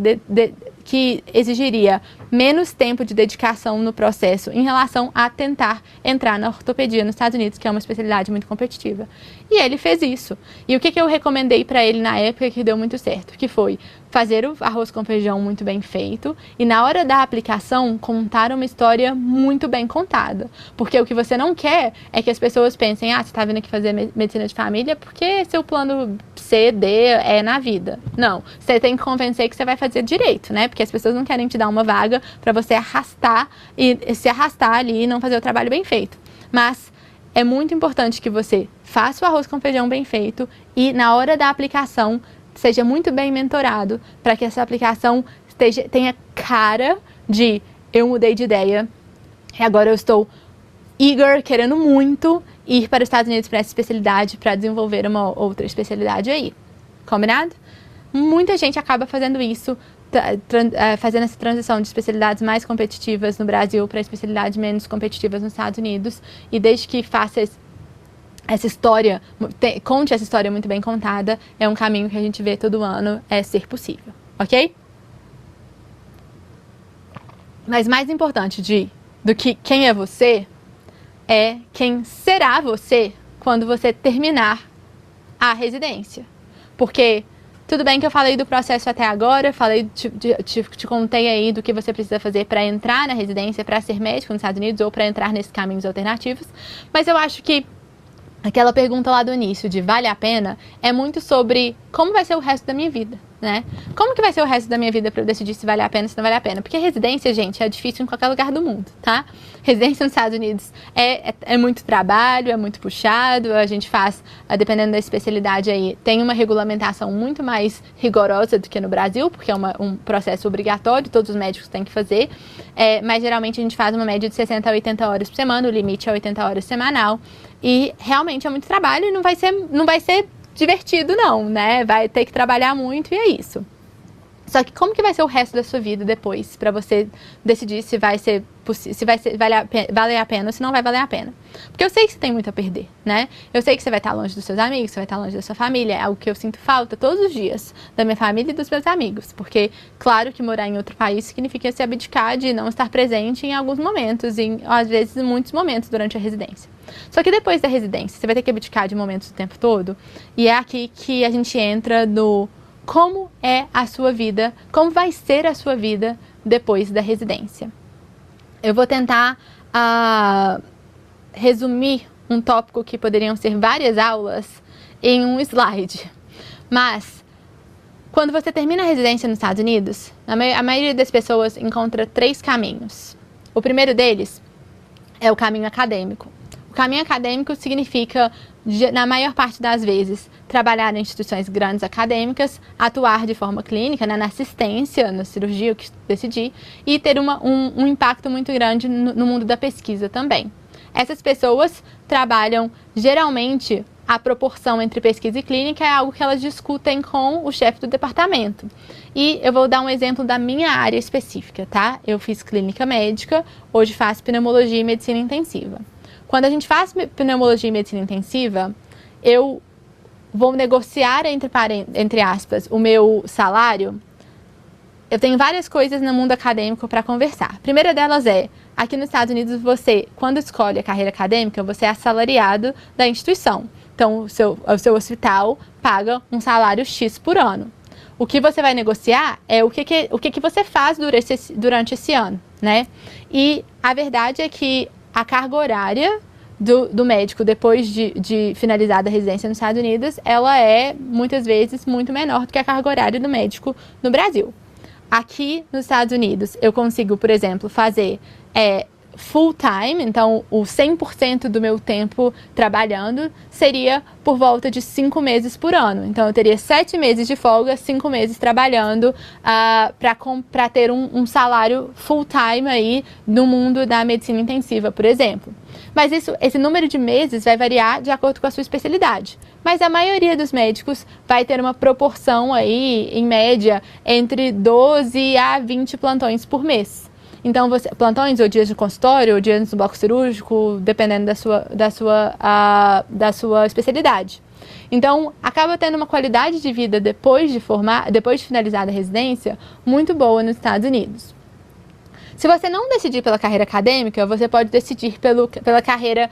A: que exigiria menos tempo de dedicação no processo em relação a tentar entrar na ortopedia nos Estados Unidos, que é uma especialidade muito competitiva. E ele fez isso. E o que eu recomendei para ele na época que deu muito certo? Que foi fazer o arroz com feijão muito bem feito e na hora da aplicação contar uma história muito bem contada. Porque o que você não quer é que as pessoas pensem, você está vindo aqui fazer medicina de família porque seu plano C, D é na vida. Não, você tem que convencer que você vai fazer direito, né? Porque as pessoas não querem te dar uma vaga para você arrastar e se arrastar ali e não fazer o trabalho bem feito. Mas é muito importante que você faça o arroz com feijão bem feito e na hora da aplicação seja muito bem mentorado para que essa aplicação tenha cara de eu mudei de ideia e agora eu estou querendo muito ir para os Estados Unidos para essa especialidade, para desenvolver uma outra especialidade aí. Combinado? Muita gente acaba fazendo isso, fazendo essa transição de especialidades mais competitivas no Brasil para especialidades menos competitivas nos Estados Unidos. E desde que faça essa história, conte essa história muito bem contada, é um caminho que a gente vê todo ano ser possível, ok? Mas mais importante do que quem é você, é quem será você quando você terminar a residência. Porque tudo bem que eu falei do processo até agora, te contei aí do que você precisa fazer para entrar na residência, para ser médico nos Estados Unidos ou para entrar nesses caminhos alternativos, mas eu acho que aquela pergunta lá do início de vale a pena é muito sobre como vai ser o resto da minha vida, né? Como que vai ser o resto da minha vida para eu decidir se vale a pena ou se não vale a pena? Porque residência, gente, é difícil em qualquer lugar do mundo, tá? Residência nos Estados Unidos é muito trabalho, é muito puxado, a gente faz, dependendo da especialidade aí, tem uma regulamentação muito mais rigorosa do que no Brasil, porque é um processo obrigatório, todos os médicos têm que fazer, mas geralmente a gente faz uma média de 60 a 80 horas por semana, o limite é 80 horas semanal, e realmente é muito trabalho e não vai ser divertido não, né? Vai ter que trabalhar muito e é isso. Só que como que vai ser o resto da sua vida depois, para você decidir se vai valer a pena ou se não vai valer a pena? Porque eu sei que você tem muito a perder, né? Eu sei que você vai estar longe dos seus amigos, você vai estar longe da sua família, é algo que eu sinto falta todos os dias da minha família e dos meus amigos, porque claro que morar em outro país significa se abdicar de não estar presente em alguns momentos, às vezes em muitos momentos durante a residência. Só que depois da residência, você vai ter que abdicar de momentos o tempo todo, e é aqui que a gente entra no como é a sua vida, como vai ser a sua vida depois da residência. Eu vou tentar resumir um tópico que poderiam ser várias aulas em um slide. Mas, quando você termina a residência nos Estados Unidos, a maioria das pessoas encontra 3 caminhos. O primeiro deles é o caminho acadêmico. O caminho acadêmico significa, na maior parte das vezes, trabalhar em instituições grandes acadêmicas, atuar de forma clínica, né, na assistência, na cirurgia, o que decidir, e ter um impacto muito grande no mundo da pesquisa também. Essas pessoas trabalham, geralmente, a proporção entre pesquisa e clínica é algo que elas discutem com o chefe do departamento. E eu vou dar um exemplo da minha área específica, tá? Eu fiz clínica médica, hoje faço pneumologia e medicina intensiva. Quando a gente faz pneumologia e medicina intensiva, eu vou negociar, entre aspas, o meu salário. Eu tenho várias coisas no mundo acadêmico para conversar. A primeira delas é, aqui nos Estados Unidos, você, quando escolhe a carreira acadêmica, você é assalariado da instituição. Então, o seu hospital paga um salário X por ano. O que você vai negociar é o que você faz durante esse ano, né? E a verdade é que a carga horária do médico, depois de finalizada a residência nos Estados Unidos, ela é, muitas vezes, muito menor do que a carga horária do médico no Brasil. Aqui nos Estados Unidos, eu consigo, por exemplo, fazer full time, então o 100% do meu tempo trabalhando seria por volta de 5 meses por ano. Então eu teria 7 meses de folga, 5 meses trabalhando para ter um salário full time aí no mundo da medicina intensiva, por exemplo. Mas esse número de meses vai variar de acordo com a sua especialidade. Mas a maioria dos médicos vai ter uma proporção aí, em média, entre 12 a 20 plantões por mês. Então, plantões ou dias de consultório, ou dias no bloco cirúrgico, dependendo da sua especialidade. Então, acaba tendo uma qualidade de vida depois de finalizar a residência muito boa nos Estados Unidos. Se você não decidir pela carreira acadêmica, você pode decidir pela carreira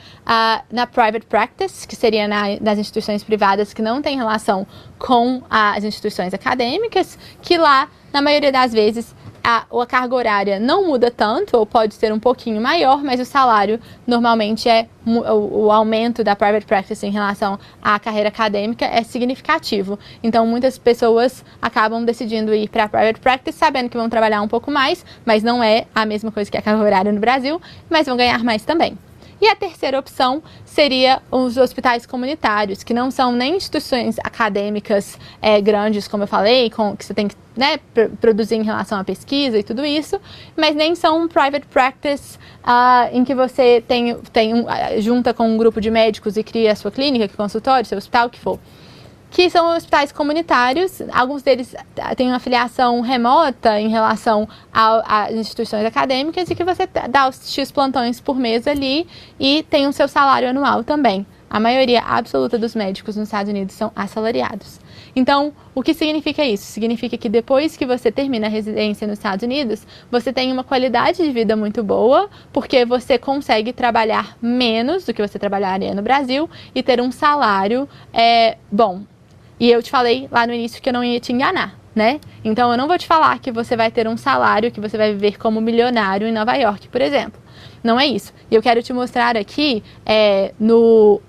A: na private practice, que seria nas instituições privadas que não tem relação com as instituições acadêmicas, que lá, na maioria das vezes, a carga horária não muda tanto, ou pode ser um pouquinho maior, mas o salário normalmente o aumento da private practice em relação à carreira acadêmica é significativo. Então, muitas pessoas acabam decidindo ir para a private practice sabendo que vão trabalhar um pouco mais, mas não é a mesma coisa que a carga horária no Brasil, mas vão ganhar mais também. E a terceira opção seria os hospitais comunitários, que não são nem instituições acadêmicas grandes, como eu falei, que você tem que produzir em relação à pesquisa e tudo isso, mas nem são private practice em que você junta com um grupo de médicos e cria a sua clínica, consultório, seu hospital, o que for. Que são hospitais comunitários, alguns deles têm uma afiliação remota em relação às instituições acadêmicas e que você dá os X plantões por mês ali e tem o seu salário anual também. A maioria absoluta dos médicos nos Estados Unidos são assalariados. Então, o que significa isso? Significa que depois que você termina a residência nos Estados Unidos, você tem uma qualidade de vida muito boa, porque você consegue trabalhar menos do que você trabalharia no Brasil e ter um salário bom. E eu te falei lá no início que eu não ia te enganar, né? Então eu não vou te falar que você vai ter um salário que você vai viver como milionário em Nova York, por exemplo. Não é isso. E eu quero te mostrar aqui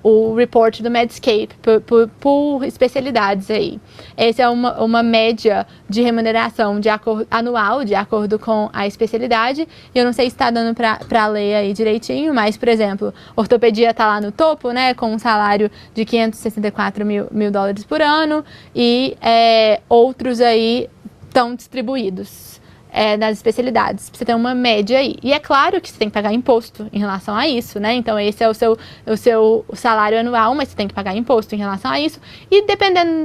A: o report do Medscape por especialidades aí. Essa é uma média de remuneração anual, de acordo com a especialidade. Eu não sei se está dando para ler aí direitinho, mas, por exemplo, ortopedia está lá no topo, né, com um salário de 564 mil dólares por ano e outros aí estão distribuídos nas especialidades, pra você ter uma média aí. E é claro que você tem que pagar imposto em relação a isso, né? Então esse é o seu salário anual, mas você tem que pagar imposto em relação a isso. E dependendo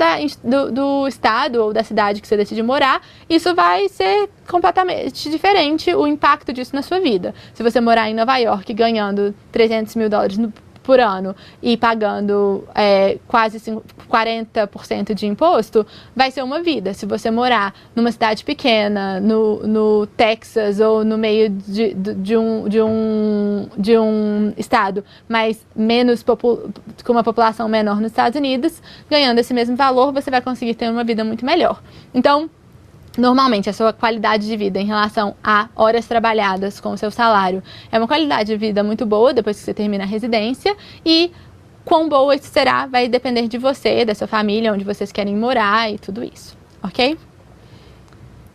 A: do estado ou da cidade que você decide morar, isso vai ser completamente diferente o impacto disso na sua vida. Se você morar em Nova York ganhando 300 mil dólares por ano e pagando quase 40% de imposto, vai ser uma vida. Se você morar numa cidade pequena, no Texas ou no meio de um estado, mas com uma população menor nos Estados Unidos, ganhando esse mesmo valor, você vai conseguir ter uma vida muito melhor. Então, normalmente a sua qualidade de vida em relação a horas trabalhadas com o seu salário é uma qualidade de vida muito boa depois que você termina a residência, e quão boa isso será vai depender de você, da sua família, onde vocês querem morar e tudo isso, ok?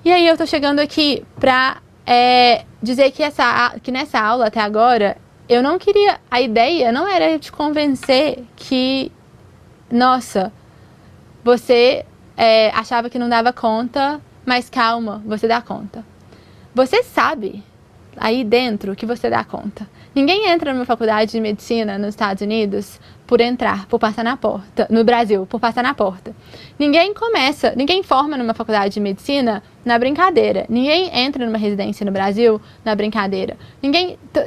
A: E aí eu tô chegando aqui pra dizer que nessa aula até agora, eu não queria, a ideia não era te convencer que, nossa, você achava que não dava conta, mas calma, você dá conta. Você sabe aí dentro que você dá conta. Ninguém entra numa faculdade de medicina nos Estados Unidos por passar na porta, no Brasil, por passar na porta. Ninguém forma numa faculdade de medicina na brincadeira. Ninguém entra numa residência no Brasil na brincadeira.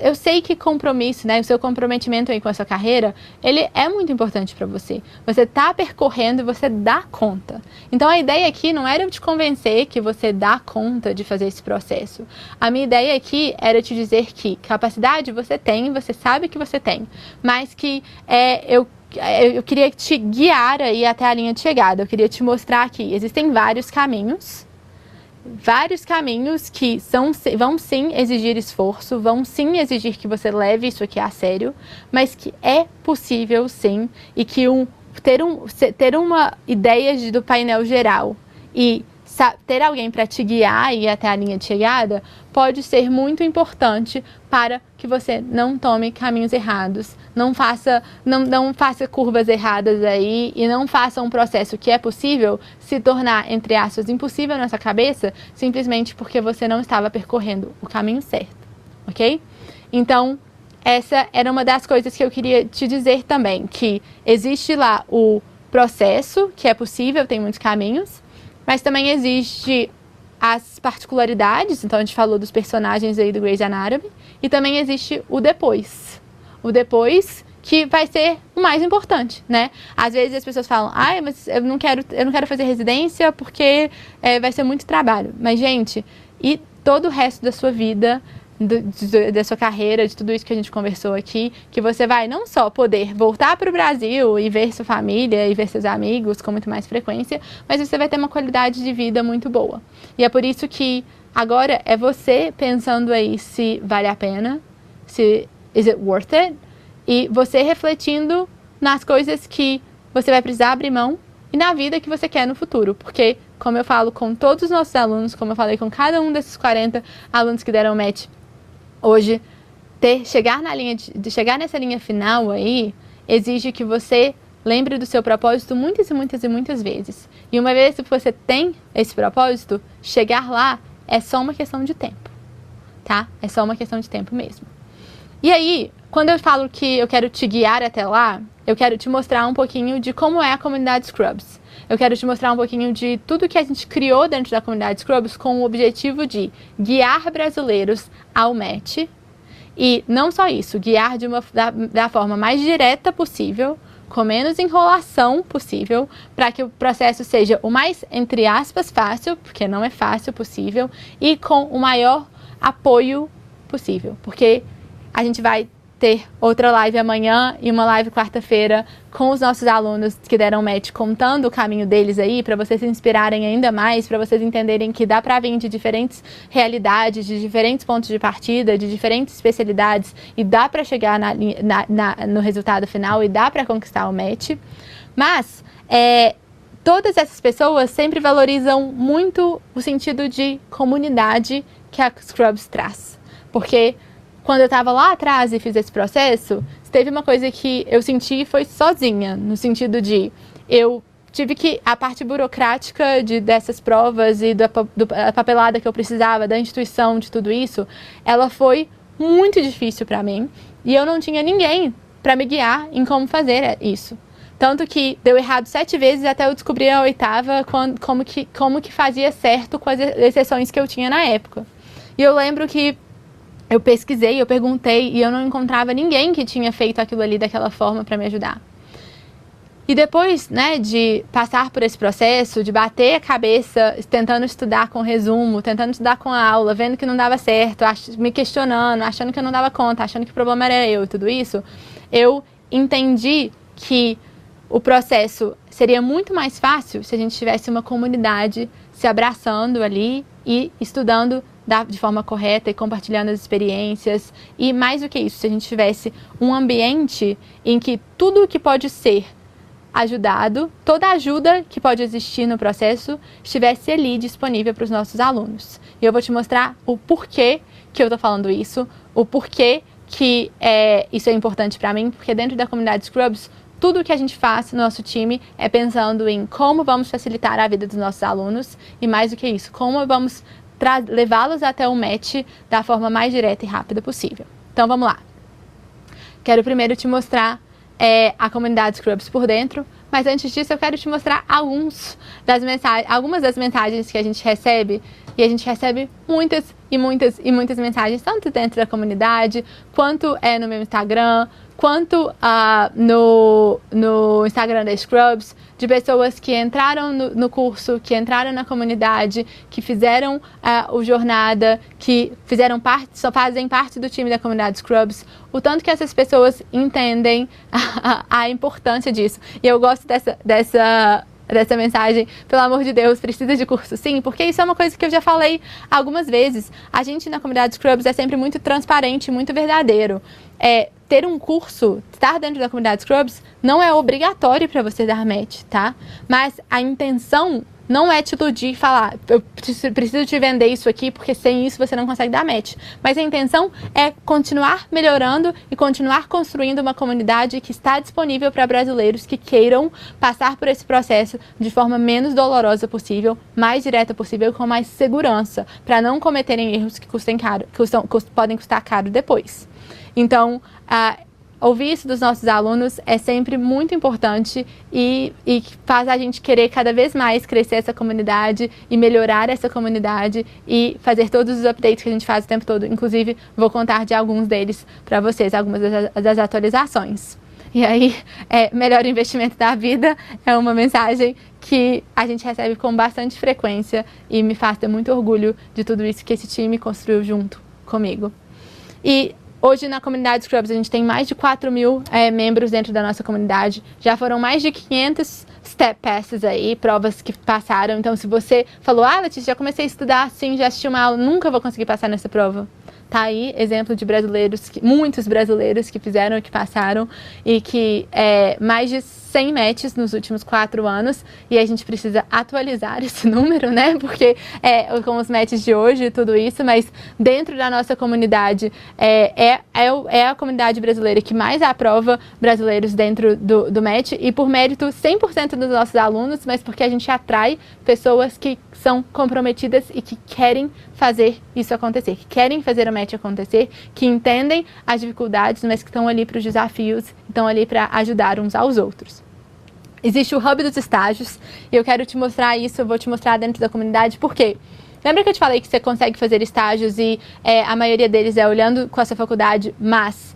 A: Eu sei que compromisso, né, o seu comprometimento aí com a sua carreira, ele é muito importante para você. Você está percorrendo e você dá conta. Então a ideia aqui não era te convencer que você dá conta de fazer esse processo. A minha ideia aqui era te dizer que capacidade você tem, você sabe que você tem, mas que eu queria te guiar aí até a linha de chegada. Eu queria te mostrar que existem vários caminhos que vão sim exigir esforço, vão sim exigir que você leve isso aqui a sério, mas que é possível sim, e que ter uma ideia do painel geral e ter alguém para te guiar e ir até a linha de chegada pode ser muito importante para que você não tome caminhos errados, não faça curvas erradas aí e não faça um processo que é possível se tornar, entre aspas, impossível na sua cabeça, simplesmente porque você não estava percorrendo o caminho certo, ok? Então, essa era uma das coisas que eu queria te dizer também, que existe lá o processo, que é possível, tem muitos caminhos, mas também existe as particularidades, então a gente falou dos personagens aí do Grey's Anatomy, e também existe o depois. O depois que vai ser o mais importante, né? Às vezes as pessoas falam, mas eu não quero fazer residência porque vai ser muito trabalho. Mas, gente, e todo o resto da sua vida, da sua carreira, de tudo isso que a gente conversou aqui, que você vai não só poder voltar para o Brasil e ver sua família e ver seus amigos com muito mais frequência, mas você vai ter uma qualidade de vida muito boa. E é por isso que agora é você pensando aí se vale a pena, se is it worth it, e você refletindo nas coisas que você vai precisar abrir mão e na vida que você quer no futuro, porque, como eu falo com todos os nossos alunos, como eu falei com cada um desses 40 alunos que deram match hoje, chegar nessa linha final aí, exige que você lembre do seu propósito muitas e muitas e muitas vezes. E uma vez que você tem esse propósito, chegar lá é só uma questão de tempo, tá? É só uma questão de tempo mesmo. E aí, quando eu falo que eu quero te guiar até lá, eu quero te mostrar um pouquinho de como é a comunidade Scrubs. Eu quero te mostrar um pouquinho de tudo que a gente criou dentro da comunidade Scrubs com o objetivo de guiar brasileiros ao match. E não só isso, guiar da forma mais direta possível, com menos enrolação possível, para que o processo seja o mais, entre aspas, fácil, porque não é fácil possível, e com o maior apoio possível. Porque a gente vai ter outra live amanhã e uma live quarta-feira com os nossos alunos que deram match, contando o caminho deles aí, para vocês se inspirarem ainda mais, para vocês entenderem que dá para vir de diferentes realidades, de diferentes pontos de partida, de diferentes especialidades, e dá para chegar no resultado final e dá para conquistar o match. Mas todas essas pessoas sempre valorizam muito o sentido de comunidade que a Scrubs traz, porque quando eu estava lá atrás e fiz esse processo, teve uma coisa que eu senti foi sozinha, no sentido de eu tive que, a parte burocrática dessas provas e da papelada que eu precisava, da instituição, de tudo isso, ela foi muito difícil para mim, e eu não tinha ninguém para me guiar em como fazer isso. Tanto que deu errado 7 vezes até eu descobrir a 8ª como que fazia certo com as exceções que eu tinha na época. E eu lembro que eu pesquisei, eu perguntei e eu não encontrava ninguém que tinha feito aquilo ali daquela forma para me ajudar. E depois, né, de passar por esse processo, de bater a cabeça, tentando estudar com resumo, tentando estudar com a aula, vendo que não dava certo, me questionando, achando que eu não dava conta, achando que o problema era eu e tudo isso, eu entendi que o processo seria muito mais fácil se a gente tivesse uma comunidade se abraçando ali e estudando de forma correta e compartilhando as experiências. E mais do que isso, se a gente tivesse um ambiente em que tudo que pode ser ajudado, toda a ajuda que pode existir no processo estivesse ali disponível para os nossos alunos. E eu vou te mostrar o porquê que eu estou falando isso, o porquê que isso é importante para mim, porque dentro da comunidade Scrubs, tudo que a gente faz no nosso time é pensando em como vamos facilitar a vida dos nossos alunos e, mais do que isso, como vamos levá-los até o match da forma mais direta e rápida possível. Então vamos lá. Quero primeiro te mostrar a comunidade Scrubs por dentro, mas antes disso eu quero te mostrar algumas das mensagens que a gente recebe, e a gente recebe muitas e muitas e muitas mensagens, tanto dentro da comunidade, quanto no meu Instagram, quanto no Instagram da Scrubs, de pessoas que entraram no curso, que entraram na comunidade, que fizeram o jornada, que só fazem parte do time da comunidade Scrubs, o tanto que essas pessoas entendem a importância disso. E eu gosto dessa mensagem, pelo amor de Deus, precisa de curso sim, porque isso é uma coisa que eu já falei algumas vezes. A gente na comunidade Scrubs é sempre muito transparente, muito verdadeiro. Ter um curso, estar dentro da comunidade Scrubs, não é obrigatório para você dar match, tá? Mas a intenção não é te iludir e falar, eu preciso te vender isso aqui, porque sem isso você não consegue dar match. Mas a intenção é continuar melhorando e continuar construindo uma comunidade que está disponível para brasileiros que queiram passar por esse processo de forma menos dolorosa possível, mais direta possível, com mais segurança, para não cometerem erros que custem caro, podem custar caro depois. Então, ouvir isso dos nossos alunos é sempre muito importante e faz a gente querer cada vez mais crescer essa comunidade e melhorar essa comunidade e fazer todos os updates que a gente faz o tempo todo. Inclusive, vou contar de alguns deles para vocês, algumas das atualizações. E aí, melhor investimento da vida é uma mensagem que a gente recebe com bastante frequência e me faz ter muito orgulho de tudo isso que esse time construiu junto comigo. E hoje na comunidade Scrubs a gente tem mais de 4.000 membros dentro da nossa comunidade. Já foram mais de 500 step passes aí, provas que passaram. Então se você falou, Letícia, já comecei a estudar, sim, já assisti uma aula, nunca vou conseguir passar nessa prova. Tá aí exemplo de brasileiros, muitos brasileiros que fizeram, que passaram e que mais de 100 matches nos últimos 4 anos, e a gente precisa atualizar esse número, né, porque com os matches de hoje e tudo isso, mas dentro da nossa comunidade é a comunidade brasileira que mais aprova brasileiros dentro do match, e por mérito 100% dos nossos alunos, mas porque a gente atrai pessoas que são comprometidas e que querem fazer isso acontecer, que querem fazer o match acontecer, que entendem as dificuldades, mas que estão ali para os desafios, estão ali para ajudar uns aos outros. Existe o Hub dos Estágios, e eu quero te mostrar isso, eu vou te mostrar dentro da comunidade, porque lembra que eu te falei que você consegue fazer estágios e a maioria deles é olhando com a sua faculdade, mas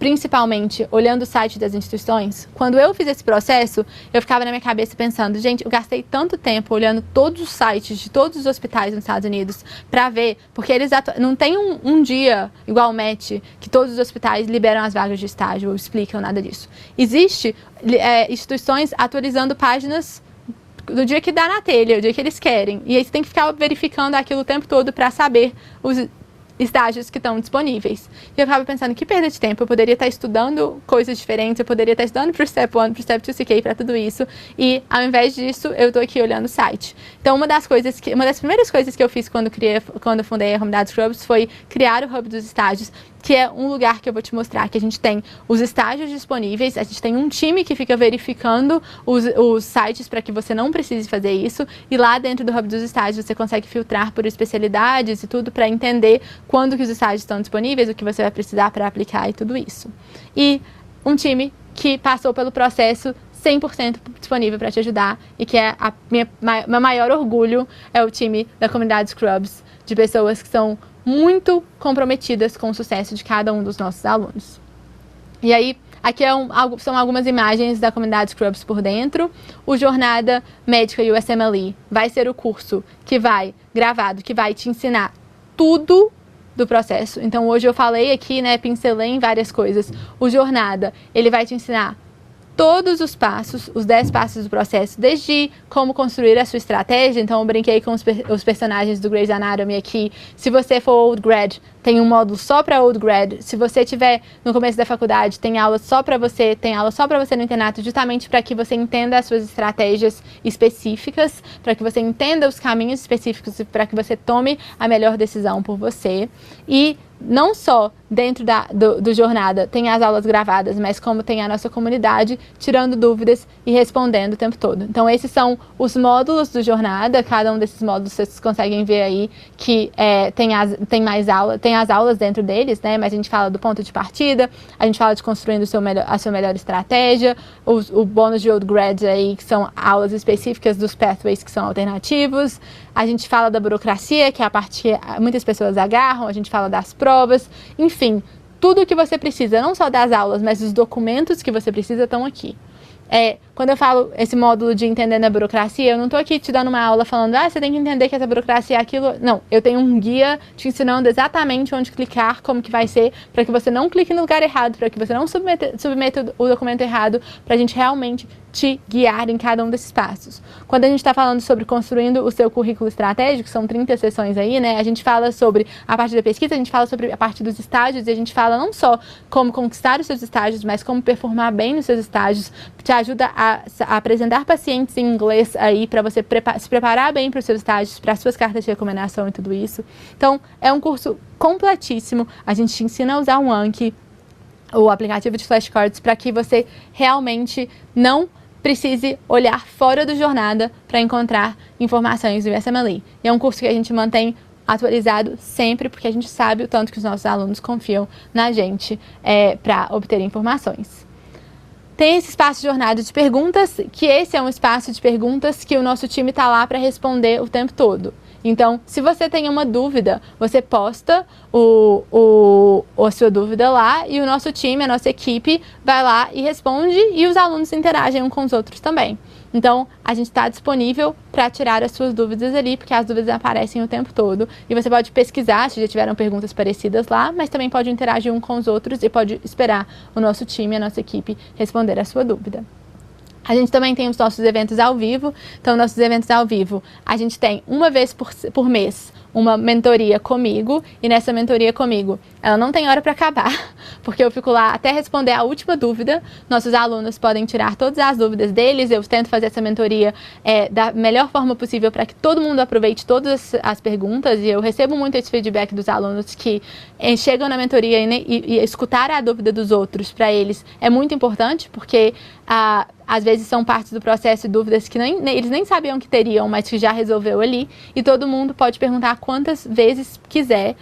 A: principalmente olhando o site das instituições? Quando eu fiz esse processo, eu ficava na minha cabeça pensando, gente, eu gastei tanto tempo olhando todos os sites de todos os hospitais nos Estados Unidos para ver, porque eles não tem um dia igual o MET, que todos os hospitais liberam as vagas de estágio ou explicam nada disso. Existe instituições atualizando páginas do dia que dá na telha, o dia que eles querem. E aí você tem que ficar verificando aquilo o tempo todo para saber os estágios que estão disponíveis. E eu acabo pensando, que perda de tempo, eu poderia estar estudando coisas diferentes, eu poderia estar estudando para o Step 1, para o Step 2 CK, para tudo isso, e ao invés disso, eu estou aqui olhando o site. Então, uma das primeiras coisas que eu fiz quando eu fundei a comunidade Scrubs foi criar o Hub dos Estágios, que é um lugar que eu vou te mostrar, que a gente tem os estágios disponíveis, a gente tem um time que fica verificando os sites para que você não precise fazer isso, e lá dentro do Hub dos Estágios você consegue filtrar por especialidades e tudo para entender quando que os estágios estão disponíveis, o que você vai precisar para aplicar e tudo isso. E um time que passou pelo processo 100% disponível para te ajudar, e que é meu maior orgulho, é o time da comunidade Scrubs, de pessoas que são muito comprometidas com o sucesso de cada um dos nossos alunos. E aí, aqui são algumas imagens da comunidade Scrubs por dentro. O Jornada Médica USMLE vai ser o curso que vai gravado, que vai te ensinar tudo do processo. Então, hoje eu falei aqui, pincelei em várias coisas. O Jornada, ele vai te ensinar todos os passos, os 10 passos do processo, desde como construir a sua estratégia. Então eu brinquei com os personagens do Grey's Anatomy aqui. Se você for old grad, tem um módulo só para old grad. Se você estiver no começo da faculdade, tem aula só para você, tem aula só para você no internato, justamente para que você entenda as suas estratégias específicas, para que você entenda os caminhos específicos e para que você tome a melhor decisão por você. E não só dentro do Jornada tem as aulas gravadas, mas como tem a nossa comunidade tirando dúvidas e respondendo o tempo todo. Então esses são os módulos do Jornada. Cada um desses módulos vocês conseguem ver aí que tem mais aula, tem as aulas dentro deles, né? Mas a gente fala do ponto de partida, a gente fala de construindo a sua melhor estratégia, o bônus de Old Grads aí, que são aulas específicas dos pathways que são alternativos. A gente fala da burocracia, que é a parte que muitas pessoas agarram, a gente fala das provas, enfim, tudo o que você precisa, não só das aulas, mas os documentos que você precisa estão aqui. Quando eu falo esse módulo de entendendo a burocracia, eu não estou aqui te dando uma aula falando, você tem que entender que essa burocracia é aquilo. Não, eu tenho um guia te ensinando exatamente onde clicar, como que vai ser, para que você não clique no lugar errado, para que você não submeta o documento errado, para a gente realmente te guiar em cada um desses passos. Quando a gente está falando sobre construindo o seu currículo estratégico, são 30 sessões aí, né? A gente fala sobre a parte da pesquisa, a gente fala sobre a parte dos estágios, e a gente fala não só como conquistar os seus estágios, mas como performar bem nos seus estágios, te ajuda a apresentar pacientes em inglês aí, para você se preparar bem para os seus estágios, para as suas cartas de recomendação e tudo isso. Então, é um curso completíssimo. A gente te ensina a usar o Anki, o aplicativo de flashcards, para que você realmente não precise olhar fora do Jornada para encontrar informações do USMLE. E é um curso que a gente mantém atualizado sempre, porque a gente sabe o tanto que os nossos alunos confiam na gente para obter informações. Tem esse espaço de Jornada de perguntas, que esse é um espaço de perguntas que o nosso time está lá para responder o tempo todo. Então, se você tem uma dúvida, você posta a sua dúvida lá e o nosso time, a nossa equipe, vai lá e responde e os alunos interagem uns com os outros também. Então, a gente está disponível para tirar as suas dúvidas ali, porque as dúvidas aparecem o tempo todo. E você pode pesquisar se já tiveram perguntas parecidas lá, mas também pode interagir uns com os outros e pode esperar o nosso time, a nossa equipe, responder a sua dúvida. A gente também tem os nossos eventos ao vivo. Então, nossos eventos ao vivo, a gente tem uma vez por mês uma mentoria comigo, e nessa mentoria comigo, ela não tem hora para acabar, porque eu fico lá até responder a última dúvida. Nossos alunos podem tirar todas as dúvidas deles, eu tento fazer essa mentoria da melhor forma possível para que todo mundo aproveite todas as perguntas, e eu recebo muito esse feedback dos alunos que chegam na mentoria e escutar a dúvida dos outros para eles é muito importante, porque às vezes são partes do processo e dúvidas que eles nem sabiam que teriam, mas que já resolveu ali, e todo mundo pode perguntar quantas vezes quiser,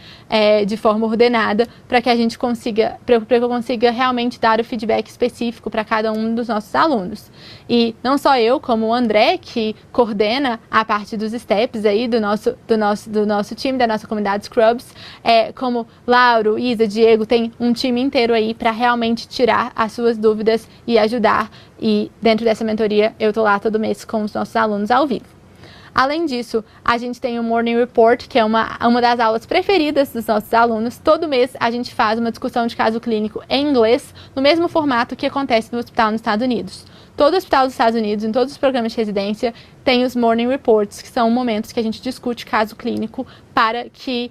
A: de forma ordenada, para que a gente consiga, para que eu consiga realmente dar o feedback específico para cada um dos nossos alunos. E não só eu, como o André, que coordena a parte dos steps aí do nosso time, da nossa comunidade Scrubs, como Lauro, Isa, Diego, tem um time inteiro aí para realmente tirar as suas dúvidas e ajudar. E dentro dessa mentoria, eu tô lá todo mês com os nossos alunos ao vivo. Além disso, a gente tem o Morning Report, que é uma das aulas preferidas dos nossos alunos. Todo mês a gente faz uma discussão de caso clínico em inglês, no mesmo formato que acontece no hospital nos Estados Unidos. Todo hospital dos Estados Unidos, em todos os programas de residência, tem os Morning Reports, que são momentos que a gente discute caso clínico para que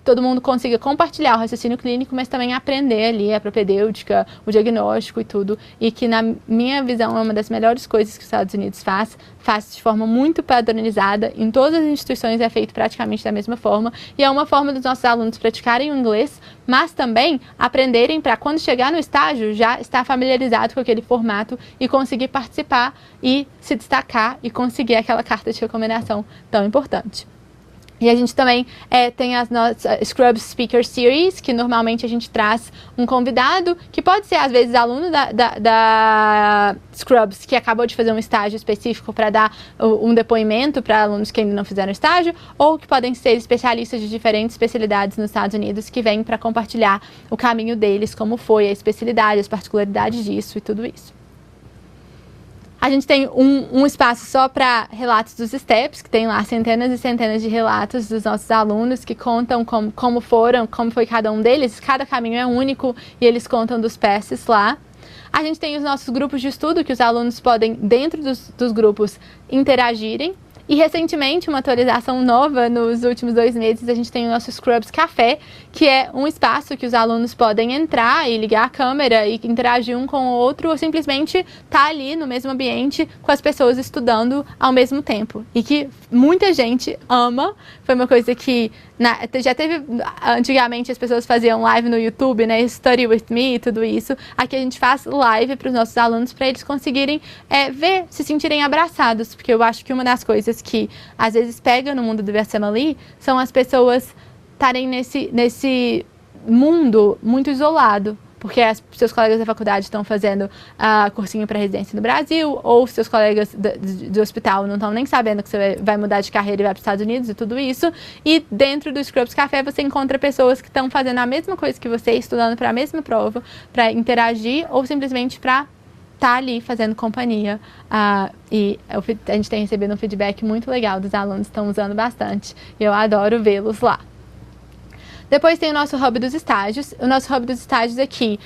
A: todo mundo consiga compartilhar o raciocínio clínico, mas também aprender ali a propedêutica, o diagnóstico e tudo, e que na minha visão é uma das melhores coisas que os Estados Unidos faz de forma muito padronizada, em todas as instituições é feito praticamente da mesma forma, e é uma forma dos nossos alunos praticarem o inglês, mas também aprenderem para quando chegar no estágio já estar familiarizado com aquele formato e conseguir participar e se destacar e conseguir aquela carta de recomendação tão importante. E a gente também tem as nossas Scrubs Speaker Series, que normalmente a gente traz um convidado, que pode ser às vezes aluno da Scrubs, que acabou de fazer um estágio específico para dar um depoimento para alunos que ainda não fizeram estágio, ou que podem ser especialistas de diferentes especialidades nos Estados Unidos, que vêm para compartilhar o caminho deles, como foi a especialidade, as particularidades disso e tudo isso. A gente tem um espaço só para relatos dos STEPs, que tem lá centenas e centenas de relatos dos nossos alunos que contam como foi cada um deles. Cada caminho é único e eles contam dos passes lá. A gente tem os nossos grupos de estudo, que os alunos podem, dentro dos grupos, interagirem. E recentemente, uma atualização nova, nos últimos 2 meses, a gente tem o nosso Scrubs Café, que é um espaço que os alunos podem entrar e ligar a câmera e interagir um com o outro, ou simplesmente estar ali no mesmo ambiente com as pessoas estudando ao mesmo tempo. E que muita gente ama. Foi uma coisa que já teve, antigamente as pessoas faziam live no YouTube, né, Study With Me e tudo isso. Aqui a gente faz live para os nossos alunos, para eles conseguirem ver, se sentirem abraçados, porque eu acho que uma das coisas que às vezes pega no mundo do USMLE são as pessoas estarem nesse mundo muito isolado, porque seus colegas da faculdade estão fazendo cursinho para residência no Brasil, ou seus colegas do hospital não estão nem sabendo que você vai mudar de carreira e vai para os Estados Unidos e tudo isso. E dentro do Scrubs Café você encontra pessoas que estão fazendo a mesma coisa que você, estudando para a mesma prova, para interagir ou simplesmente para estar ali fazendo companhia. E a gente tem recebido um feedback muito legal dos alunos, estão usando bastante. E eu adoro vê-los lá. Depois tem o nosso Hub dos Estágios. O nosso Hub dos Estágios aqui,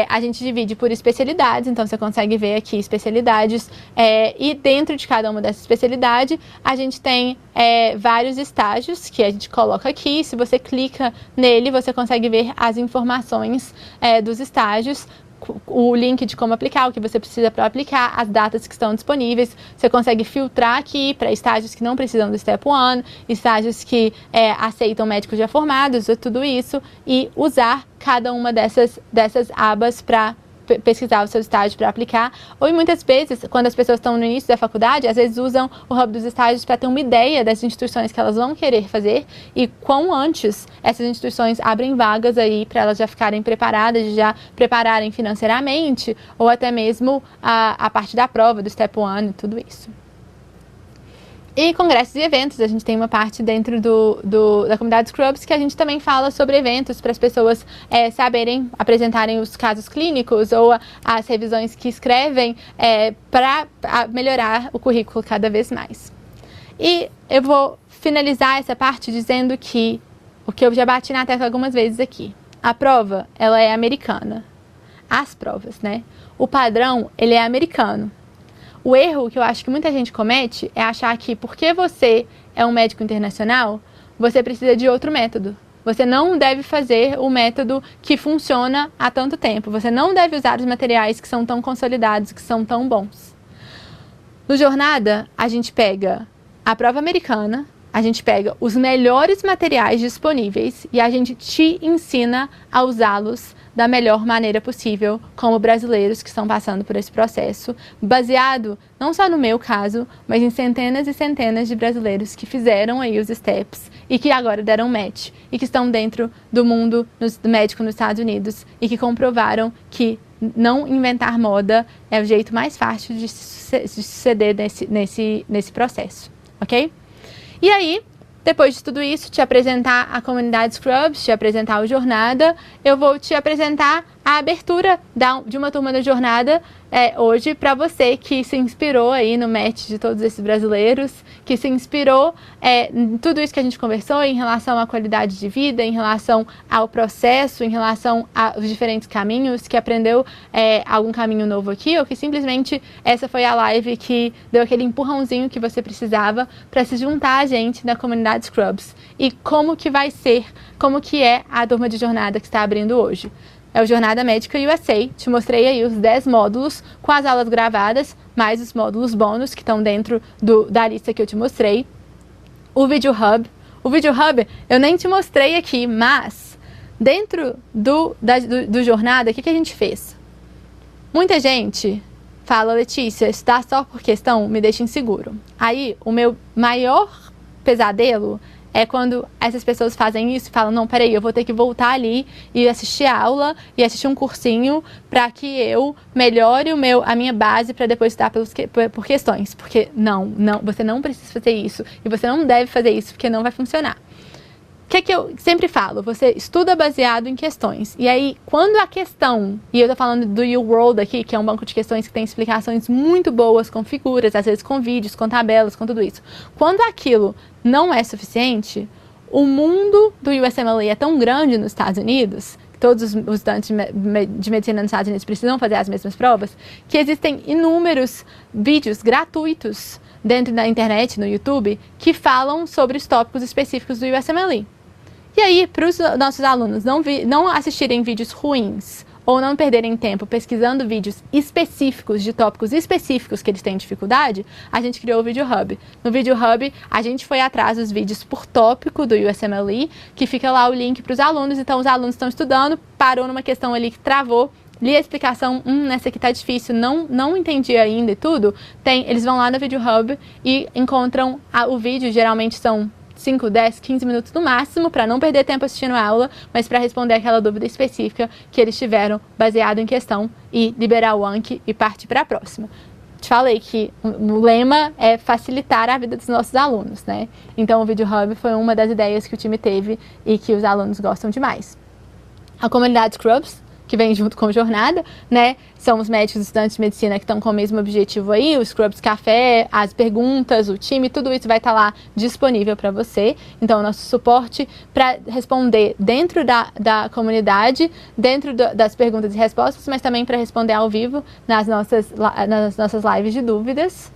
A: a gente divide por especialidades, então você consegue ver aqui especialidades, e dentro de cada uma dessas especialidades, a gente tem vários estágios que a gente coloca aqui. Se você clica nele, você consegue ver as informações dos estágios, o link de como aplicar, o que você precisa para aplicar, as datas que estão disponíveis. Você consegue filtrar aqui para estágios que não precisam do Step 1, estágios que aceitam médicos já formados, tudo isso, e usar cada uma dessas abas para pesquisar o seu estágio para aplicar. Ou muitas vezes, quando as pessoas estão no início da faculdade, às vezes usam o Hub dos Estágios para ter uma ideia das instituições que elas vão querer fazer e quão antes essas instituições abrem vagas aí para elas já ficarem preparadas, já prepararem financeiramente, ou até mesmo a parte da prova, do Step 1 e tudo isso. E congressos e eventos, a gente tem uma parte dentro da comunidade Scrubs que a gente também fala sobre eventos para as pessoas saberem, apresentarem os casos clínicos ou as revisões que escrevem para melhorar o currículo cada vez mais. E eu vou finalizar essa parte dizendo que o que eu já bati na tecla algumas vezes aqui. A prova, ela é americana. As provas, né? O padrão, ele é americano. O erro que eu acho que muita gente comete é achar que porque você é um médico internacional, você precisa de outro método. Você não deve fazer o método que funciona há tanto tempo. Você não deve usar os materiais que são tão consolidados, que são tão bons. No Jornada, a gente pega a prova americana, a gente pega os melhores materiais disponíveis e a gente te ensina a usá-los da melhor maneira possível, como brasileiros que estão passando por esse processo, baseado não só no meu caso, mas em centenas e centenas de brasileiros que fizeram aí os steps e que agora deram match e que estão dentro do mundo do médico nos Estados Unidos e que comprovaram que não inventar moda é o jeito mais fácil de suceder nesse processo, ok? E aí, depois de tudo isso, te apresentar a comunidade Scrubs, te apresentar o Jornada, eu vou te apresentar a abertura de uma turma da Jornada hoje para você que se inspirou aí no match de todos esses brasileiros, que se inspirou em tudo isso que a gente conversou em relação à qualidade de vida, em relação ao processo, em relação aos diferentes caminhos, que aprendeu algum caminho novo aqui, ou que simplesmente essa foi a live que deu aquele empurrãozinho que você precisava para se juntar a gente na comunidade Scrubs. E como que vai ser, como que é a turma de Jornada que está abrindo hoje. É o Jornada Médica USA, te mostrei aí os 10 módulos com as aulas gravadas, mais os módulos bônus que estão dentro da lista que eu te mostrei. O Video Hub. O Video Hub eu nem te mostrei aqui, mas dentro do Jornada, o que a gente fez? Muita gente fala, Letícia, estudar só por questão me deixa inseguro. Aí, o meu maior pesadelo é quando essas pessoas fazem isso e falam, não, peraí, eu vou ter que voltar ali e assistir a aula e assistir um cursinho para que eu melhore a minha base para depois estudar por questões. Porque não, você não precisa fazer isso e você não deve fazer isso porque não vai funcionar. O que eu sempre falo? Você estuda baseado em questões. E aí, quando a questão, e eu tô falando do YouWorld aqui, que é um banco de questões que tem explicações muito boas, com figuras, às vezes com vídeos, com tabelas, com tudo isso. Quando aquilo não é suficiente, o mundo do USMLE é tão grande nos Estados Unidos todos os estudantes de medicina nos Estados Unidos precisam fazer as mesmas provas, que existem inúmeros vídeos gratuitos dentro da internet, no YouTube, que falam sobre os tópicos específicos do USMLE. E aí, para os nossos alunos não assistirem vídeos ruins ou não perderem tempo pesquisando vídeos específicos de tópicos específicos que eles têm dificuldade, a gente criou o Video Hub. No Video Hub, a gente foi atrás dos vídeos por tópico do USMLE, que fica lá o link para os alunos. Então, os alunos estão estudando, parou numa questão ali que travou, li a explicação, nessa aqui tá difícil, não entendi ainda e tudo. Eles vão lá no Video Hub e encontram o vídeo, geralmente são 5, 10, 15 minutos no máximo, para não perder tempo assistindo a aula, mas para responder aquela dúvida específica que eles tiveram baseado em questão e liberar o Anki e partir para a próxima. Te falei que o lema é facilitar a vida dos nossos alunos, né? Então o Video Hub foi uma das ideias que o time teve e que os alunos gostam demais. A comunidade Scrubs, que vem junto com a jornada, né? São os médicos e estudantes de medicina que estão com o mesmo objetivo aí, o Scrubs Café, as perguntas, o time, tudo isso vai estar lá disponível para você. Então, o nosso suporte para responder dentro da comunidade, dentro das perguntas e respostas, mas também para responder ao vivo nas nossas lives de dúvidas.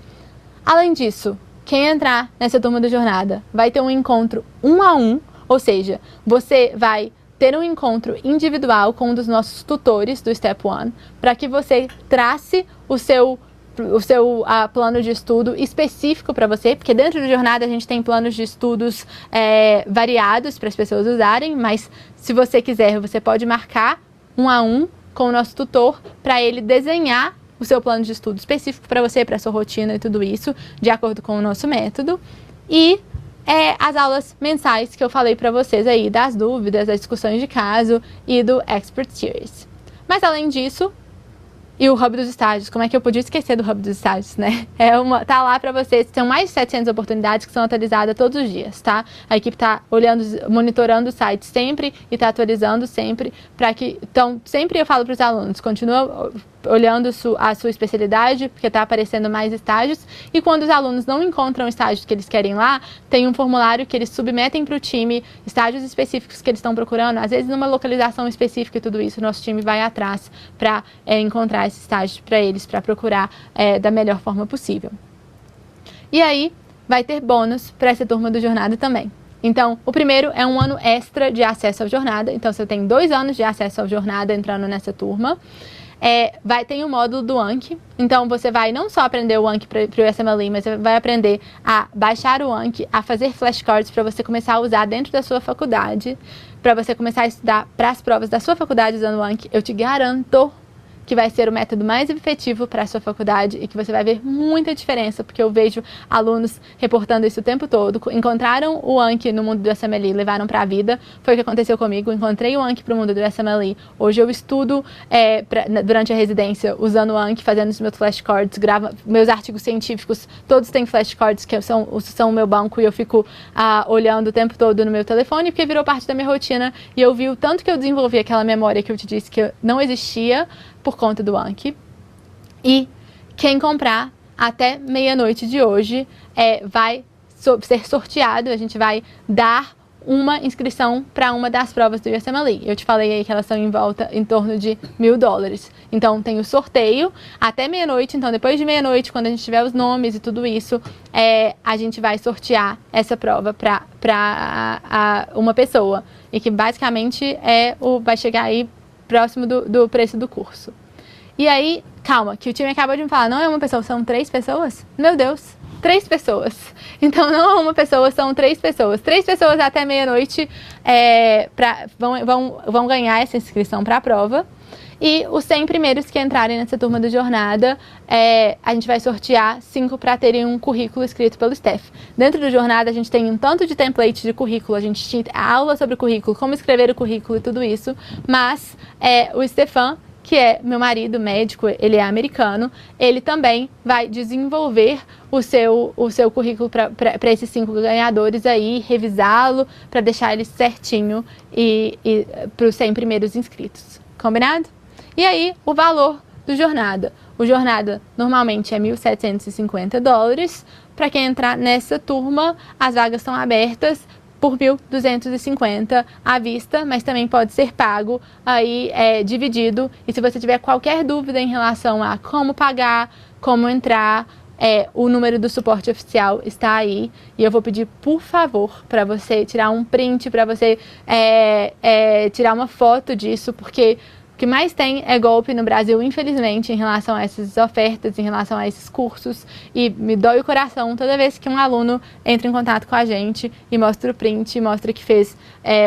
A: Além disso, quem entrar nessa turma da jornada vai ter um encontro 1 a 1, ou seja, você vai ter um encontro individual com um dos nossos tutores do Step 1, para que você trace o seu plano de estudo específico para você, porque dentro da jornada a gente tem planos de estudos variados para as pessoas usarem, mas se você quiser, você pode marcar 1 a 1 com o nosso tutor para ele desenhar o seu plano de estudo específico para você, para a sua rotina e tudo isso, de acordo com o nosso método. E as aulas mensais que eu falei para vocês aí, das dúvidas, das discussões de caso e do Expert Series. Mas além disso, e o Hub dos Estágios, como é que eu podia esquecer do Hub dos Estágios, né? Tá lá para vocês, são mais de 700 oportunidades que são atualizadas todos os dias, tá? A equipe tá monitorando o site sempre e tá atualizando sempre, então, sempre eu falo para os alunos, continua olhando a sua especialidade, porque está aparecendo mais estágios, e quando os alunos não encontram estágios que eles querem lá, tem um formulário que eles submetem para o time, estágios específicos que eles estão procurando, às vezes numa localização específica e tudo isso, o nosso time vai atrás para encontrar esse estágio para eles, para procurar da melhor forma possível. E aí, vai ter bônus para essa turma do Jornada também. Então, o primeiro é um ano extra de acesso ao Jornada, então você tem 2 anos de acesso ao Jornada entrando nessa turma. Tem o módulo do Anki, então você vai não só aprender o Anki para o USMLE, mas você vai aprender a baixar o Anki, a fazer flashcards para você começar a usar dentro da sua faculdade, para você começar a estudar para as provas da sua faculdade usando o Anki. Eu te garanto que vai ser o método mais efetivo para a sua faculdade e que você vai ver muita diferença, porque eu vejo alunos reportando isso o tempo todo, encontraram o Anki no mundo do USMLE, levaram para a vida, foi o que aconteceu comigo, encontrei o Anki para o mundo do USMLE, hoje eu estudo durante a residência usando o Anki, fazendo os meus flashcards, gravo meus artigos científicos, todos têm flashcards que são o meu banco e eu fico olhando o tempo todo no meu telefone, porque virou parte da minha rotina e eu vi o tanto que eu desenvolvi aquela memória que eu te disse que não existia por conta do Anki. E quem comprar até meia-noite de hoje vai ser sorteado, a gente vai dar uma inscrição para uma das provas do USMLE. Eu te falei aí que elas são em torno de $1.000. Então tem o sorteio até meia-noite, então depois de meia-noite, quando a gente tiver os nomes e tudo isso, a gente vai sortear essa prova para uma pessoa. E que basicamente vai chegar aí próximo do preço do curso. E aí, calma, que o time acabou de me falar, não é uma pessoa, são 3 pessoas? Meu Deus, 3 pessoas. Então não é uma pessoa, são 3 pessoas. 3 pessoas até meia-noite vão ganhar essa inscrição para a prova. E os 100 primeiros que entrarem nessa turma da jornada, a gente vai sortear 5 para terem um currículo escrito pelo staff. Dentro da jornada, a gente tem um tanto de template de currículo, a gente tinha aula sobre o currículo, como escrever o currículo e tudo isso, mas o Stefan, que é meu marido médico, ele é americano, ele também vai desenvolver o seu currículo para esses 5 ganhadores aí, revisá-lo, para deixar ele certinho e para os 100 primeiros inscritos. Combinado? E aí, o valor do jornada. O jornada normalmente é $1.750. Para quem entrar nessa turma, as vagas estão abertas por 1.250 à vista, mas também pode ser pago, aí dividido. E se você tiver qualquer dúvida em relação a como pagar, como entrar, o número do suporte oficial está aí. E eu vou pedir, por favor, para você tirar um print, para você tirar uma foto disso, porque o que mais tem é golpe no Brasil, infelizmente, em relação a essas ofertas, em relação a esses cursos. E me dói o coração toda vez que um aluno entra em contato com a gente e mostra o print, mostra que fez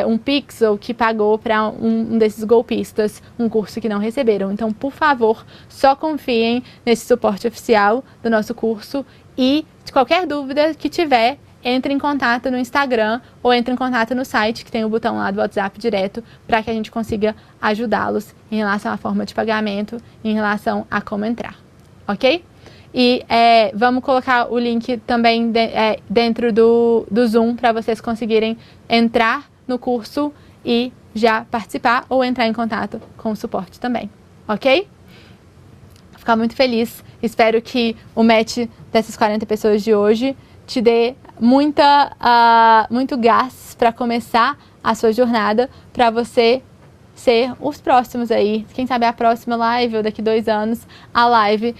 A: um Pix ou que pagou para um desses golpistas um curso que não receberam. Então, por favor, só confiem nesse suporte oficial do nosso curso e, de qualquer dúvida que tiver, entre em contato no Instagram ou entre em contato no site, que tem o botão lá do WhatsApp direto, para que a gente consiga ajudá-los em relação à forma de pagamento, em relação a como entrar, ok? E vamos colocar o link também dentro do Zoom para vocês conseguirem entrar no curso e já participar ou entrar em contato com o suporte também, ok? Vou ficar muito feliz. Espero que o match dessas 40 pessoas de hoje te dê muito gás para começar a sua jornada, para você ser os próximos aí, quem sabe a próxima live ou daqui 2 anos a live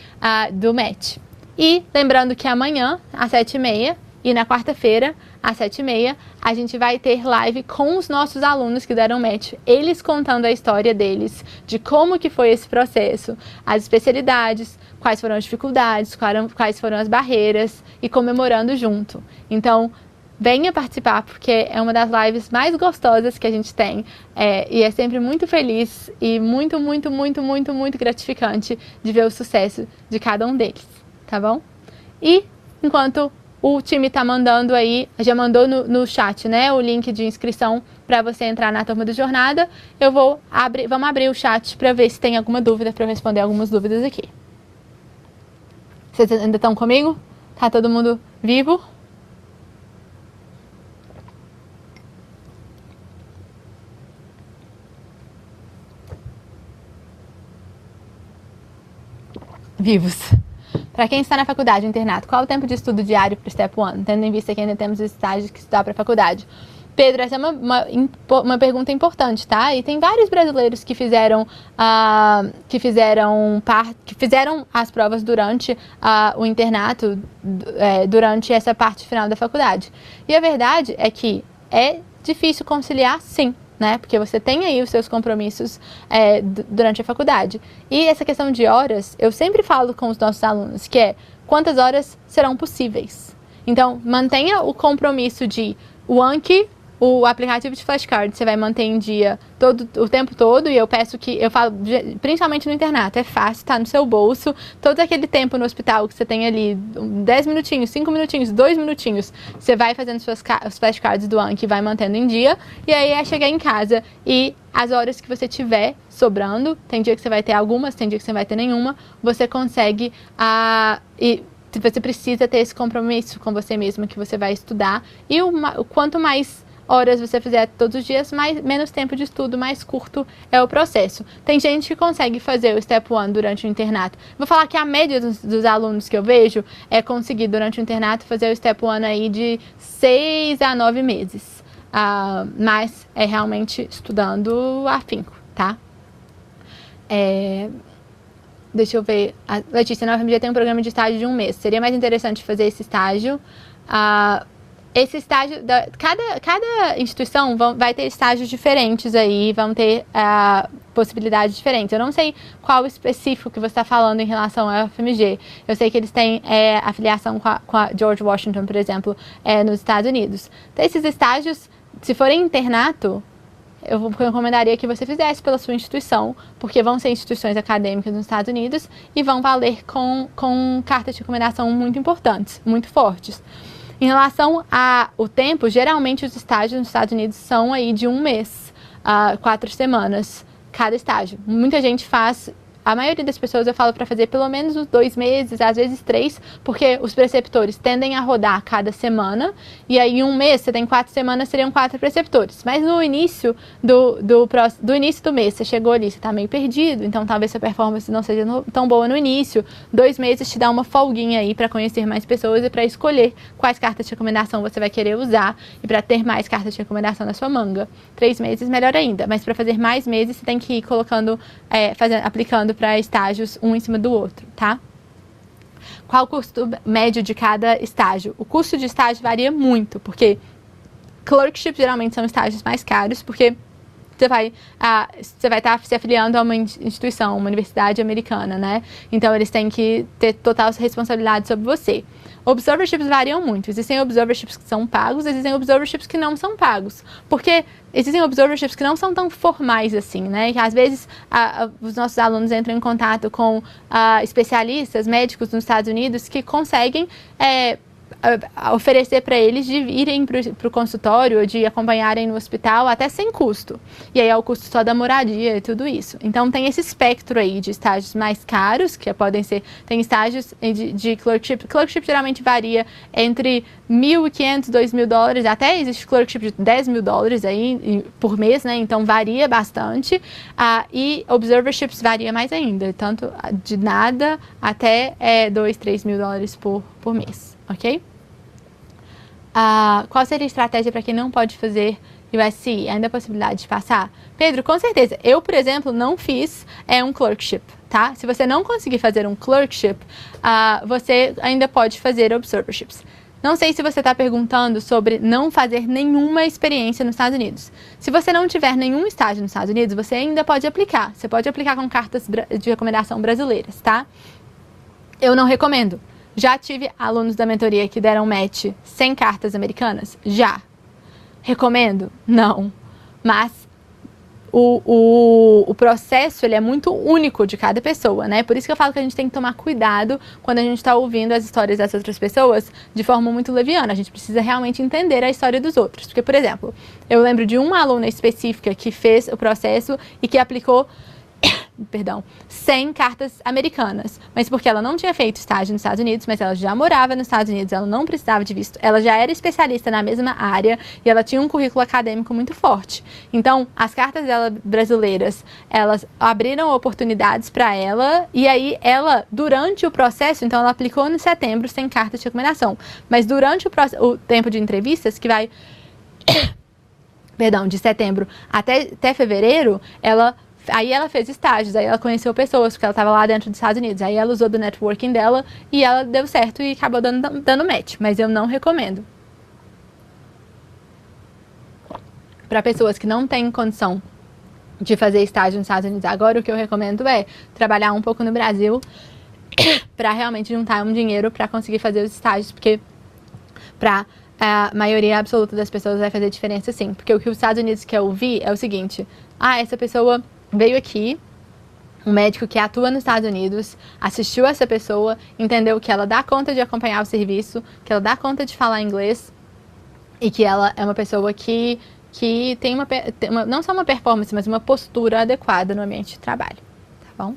A: do match. E lembrando que amanhã às 7h30 e na quarta-feira às 7h30 a gente vai ter live com os nossos alunos que deram match, eles contando a história deles, de como que foi esse processo, as especialidades, quais foram as dificuldades, quais foram as barreiras e comemorando junto. Então, venha participar, porque é uma das lives mais gostosas que a gente tem e é sempre muito feliz e muito gratificante de ver o sucesso de cada um deles, tá bom? E enquanto o time tá mandando aí, já mandou no chat, né, o link de inscrição para você entrar na turma do Jornada, vamos abrir o chat para ver se tem alguma dúvida, para eu responder algumas dúvidas aqui. Vocês ainda estão comigo? Tá todo mundo vivo? Vivos. Para quem está na faculdade, internato, qual o tempo de estudo diário para o Step 1? Tendo em vista que ainda temos estágios que estudar para a faculdade. Pedro, essa é uma pergunta importante, tá? E tem vários brasileiros que fizeram as provas durante o internato, durante essa parte final da faculdade. E a verdade é que é difícil conciliar, sim, né? Porque você tem aí os seus compromissos durante a faculdade. E essa questão de horas, eu sempre falo com os nossos alunos, que é quantas horas serão possíveis. Então, mantenha o compromisso de o Anki, o aplicativo de flashcard, você vai manter em dia o tempo todo, e eu falo, principalmente no internato, é fácil, tá no seu bolso, todo aquele tempo no hospital que você tem ali, 10 minutinhos, 5 minutinhos, 2 minutinhos, você vai fazendo os flashcards do Anki e vai mantendo em dia, e aí é chegar em casa e as horas que você tiver sobrando, tem dia que você vai ter algumas, tem dia que você vai ter nenhuma, você consegue, você precisa ter esse compromisso com você mesmo que você vai estudar, e o quanto mais horas você fizer todos os dias, menos tempo de estudo, mais curto é o processo. Tem gente que consegue fazer o Step 1 durante o internato. Vou falar que a média dos alunos que eu vejo é conseguir durante o internato fazer o Step 1 aí de 6 a 9 meses. Mas é realmente estudando afinco, tá? Deixa eu ver. Letícia, na UFMG tem um programa de estágio de 1 mês. Seria mais interessante fazer esse estágio. Esse estágio, cada instituição vai ter estágios diferentes aí, vão ter possibilidades diferentes. Eu não sei qual específico que você está falando em relação à UFMG. Eu sei que eles têm afiliação com a George Washington, por exemplo, nos Estados Unidos. Então, esses estágios, se forem internato, eu recomendaria que você fizesse pela sua instituição, porque vão ser instituições acadêmicas nos Estados Unidos e vão valer com cartas de recomendação muito importantes, muito fortes. Em relação ao tempo, geralmente os estágios nos Estados Unidos são aí de 1 mês, 4 semanas, cada estágio. Muita gente faz A maioria das pessoas eu falo para fazer pelo menos uns 2 meses, às vezes 3, porque os preceptores tendem a rodar cada semana, e aí em um mês, você tem 4 semanas, seriam 4 preceptores. Mas no início do início do mês, você chegou ali, você está meio perdido, então talvez sua performance não seja tão boa no início. 2 meses te dá uma folguinha aí para conhecer mais pessoas e para escolher quais cartas de recomendação você vai querer usar e para ter mais cartas de recomendação na sua manga. 3 meses, melhor ainda, mas para fazer mais meses, você tem que ir colocando, aplicando para estágios um em cima do outro, tá? Qual o custo médio de cada estágio? O custo de estágio varia muito, porque clerkship geralmente são estágios mais caros, porque você vai estar se afiliando a uma instituição, uma universidade americana, né? Então, eles têm que ter total responsabilidade sobre você. Observerships variam muito. Existem observerships que são pagos, existem observerships que não são pagos. Porque existem observerships que não são tão formais assim, né? Que às vezes os nossos alunos entram em contato com especialistas, médicos nos Estados Unidos que conseguem oferecer para eles de irem para o consultório ou de acompanharem no hospital até sem custo. E aí é o custo só da moradia e tudo isso. Então tem esse espectro aí de estágios mais caros, que podem ser, tem estágios de clerkship. Clerkship geralmente varia entre $1.500, $2.000, até existe clerkship de $10.000 aí por mês, né? Então varia bastante. E observerships varia mais ainda, tanto de nada até $2.000, $3.000 por mês, ok? Qual seria a estratégia para quem não pode fazer USC? Ainda a possibilidade de passar? Pedro, com certeza. Eu, por exemplo, não fiz um clerkship, tá? Se você não conseguir fazer um clerkship, você ainda pode fazer observerships. Não sei se você está perguntando sobre não fazer nenhuma experiência nos Estados Unidos. Se você não tiver nenhum estágio nos Estados Unidos, você ainda pode aplicar. Você pode aplicar com cartas de recomendação brasileiras, tá? Eu não recomendo. Já tive alunos da mentoria que deram match sem cartas americanas? Já. Recomendo? Não. Mas o processo ele é muito único de cada pessoa, né? Por isso que eu falo que a gente tem que tomar cuidado quando a gente está ouvindo as histórias das outras pessoas de forma muito leviana. A gente precisa realmente entender a história dos outros. Porque, por exemplo, eu lembro de uma aluna específica que fez o processo e que aplicou 100 cartas americanas, mas porque ela não tinha feito estágio nos Estados Unidos, mas ela já morava nos Estados Unidos, ela não precisava de visto, ela já era especialista na mesma área e ela tinha um currículo acadêmico muito forte. Então, as cartas dela brasileiras, elas abriram oportunidades para ela e aí ela, durante o processo, então ela aplicou em setembro sem cartas de recomendação, mas durante o tempo de entrevistas, que vai, de setembro até fevereiro, aí ela fez estágios, aí ela conheceu pessoas, porque ela estava lá dentro dos Estados Unidos. Aí ela usou do networking dela e ela deu certo e acabou dando match. Mas eu não recomendo. Para pessoas que não têm condição de fazer estágio nos Estados Unidos agora, o que eu recomendo é trabalhar um pouco no Brasil para realmente juntar um dinheiro para conseguir fazer os estágios, porque para a maioria absoluta das pessoas vai fazer diferença sim. Porque o que os Estados Unidos quer ouvir é o seguinte: essa pessoa veio aqui, um médico que atua nos Estados Unidos, assistiu essa pessoa, entendeu que ela dá conta de acompanhar o serviço, que ela dá conta de falar inglês e que ela é uma pessoa que tem não só uma performance, mas uma postura adequada no ambiente de trabalho, tá bom?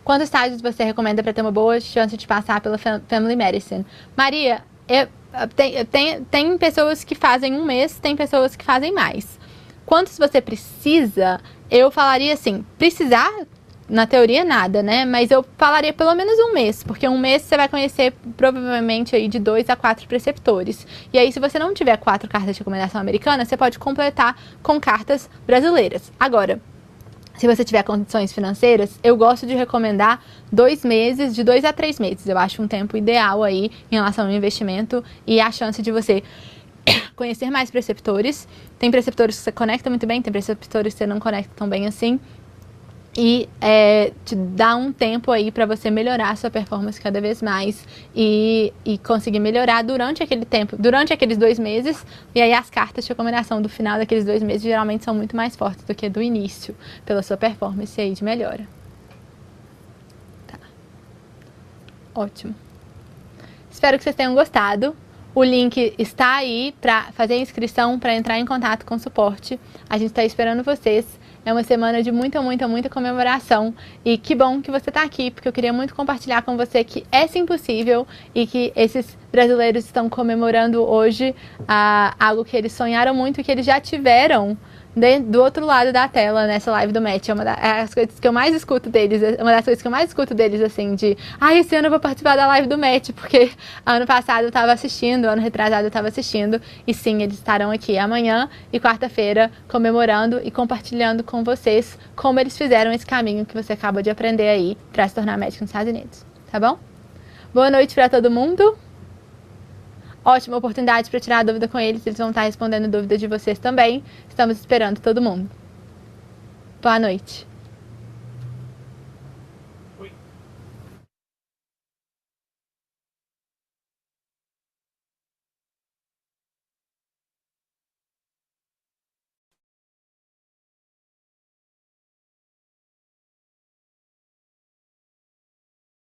A: Quantos estágios você recomenda para ter uma boa chance de passar pela Family Medicine? Maria, tem pessoas que fazem um mês, tem pessoas que fazem mais. Quantos você precisa? Eu falaria assim, precisar, na teoria nada, né? Mas eu falaria pelo menos um mês, porque um mês você vai conhecer provavelmente aí de 2 a 4 preceptores. E aí se você não tiver 4 cartas de recomendação americana, você pode completar com cartas brasileiras. Agora, se você tiver condições financeiras, eu gosto de recomendar 2 meses, de 2 a 3 meses. Eu acho um tempo ideal aí em relação ao investimento e a chance de você conhecer mais preceptores. Tem preceptores que você conecta muito bem, tem preceptores que você não conecta tão bem assim. E te dá um tempo aí para você melhorar a sua performance cada vez mais e conseguir melhorar durante aquele tempo, durante aqueles 2 meses. E aí as cartas de recomendação do final daqueles 2 meses geralmente são muito mais fortes do que do início, pela sua performance aí de melhora. Tá. Ótimo. Espero que vocês tenham gostado. O link está aí para fazer a inscrição, para entrar em contato com o suporte. A gente está esperando vocês. É uma semana de muita, muita, muita comemoração. E que bom que você está aqui, porque eu queria muito compartilhar com você que é sim possível e que esses brasileiros estão comemorando hoje algo que eles sonharam muito e que eles já tiveram do outro lado da tela, nessa live do Match. É uma das coisas que eu mais escuto deles, assim, esse ano eu vou participar da live do Match, porque ano passado eu estava assistindo, ano retrasado eu estava assistindo, e sim, eles estarão aqui amanhã e quarta-feira comemorando e compartilhando com vocês como eles fizeram esse caminho que você acaba de aprender aí para se tornar médico nos Estados Unidos, tá bom? Boa noite para todo mundo. Ótima oportunidade para tirar a dúvida com eles vão estar respondendo dúvidas de vocês também. Estamos esperando todo mundo. Boa noite.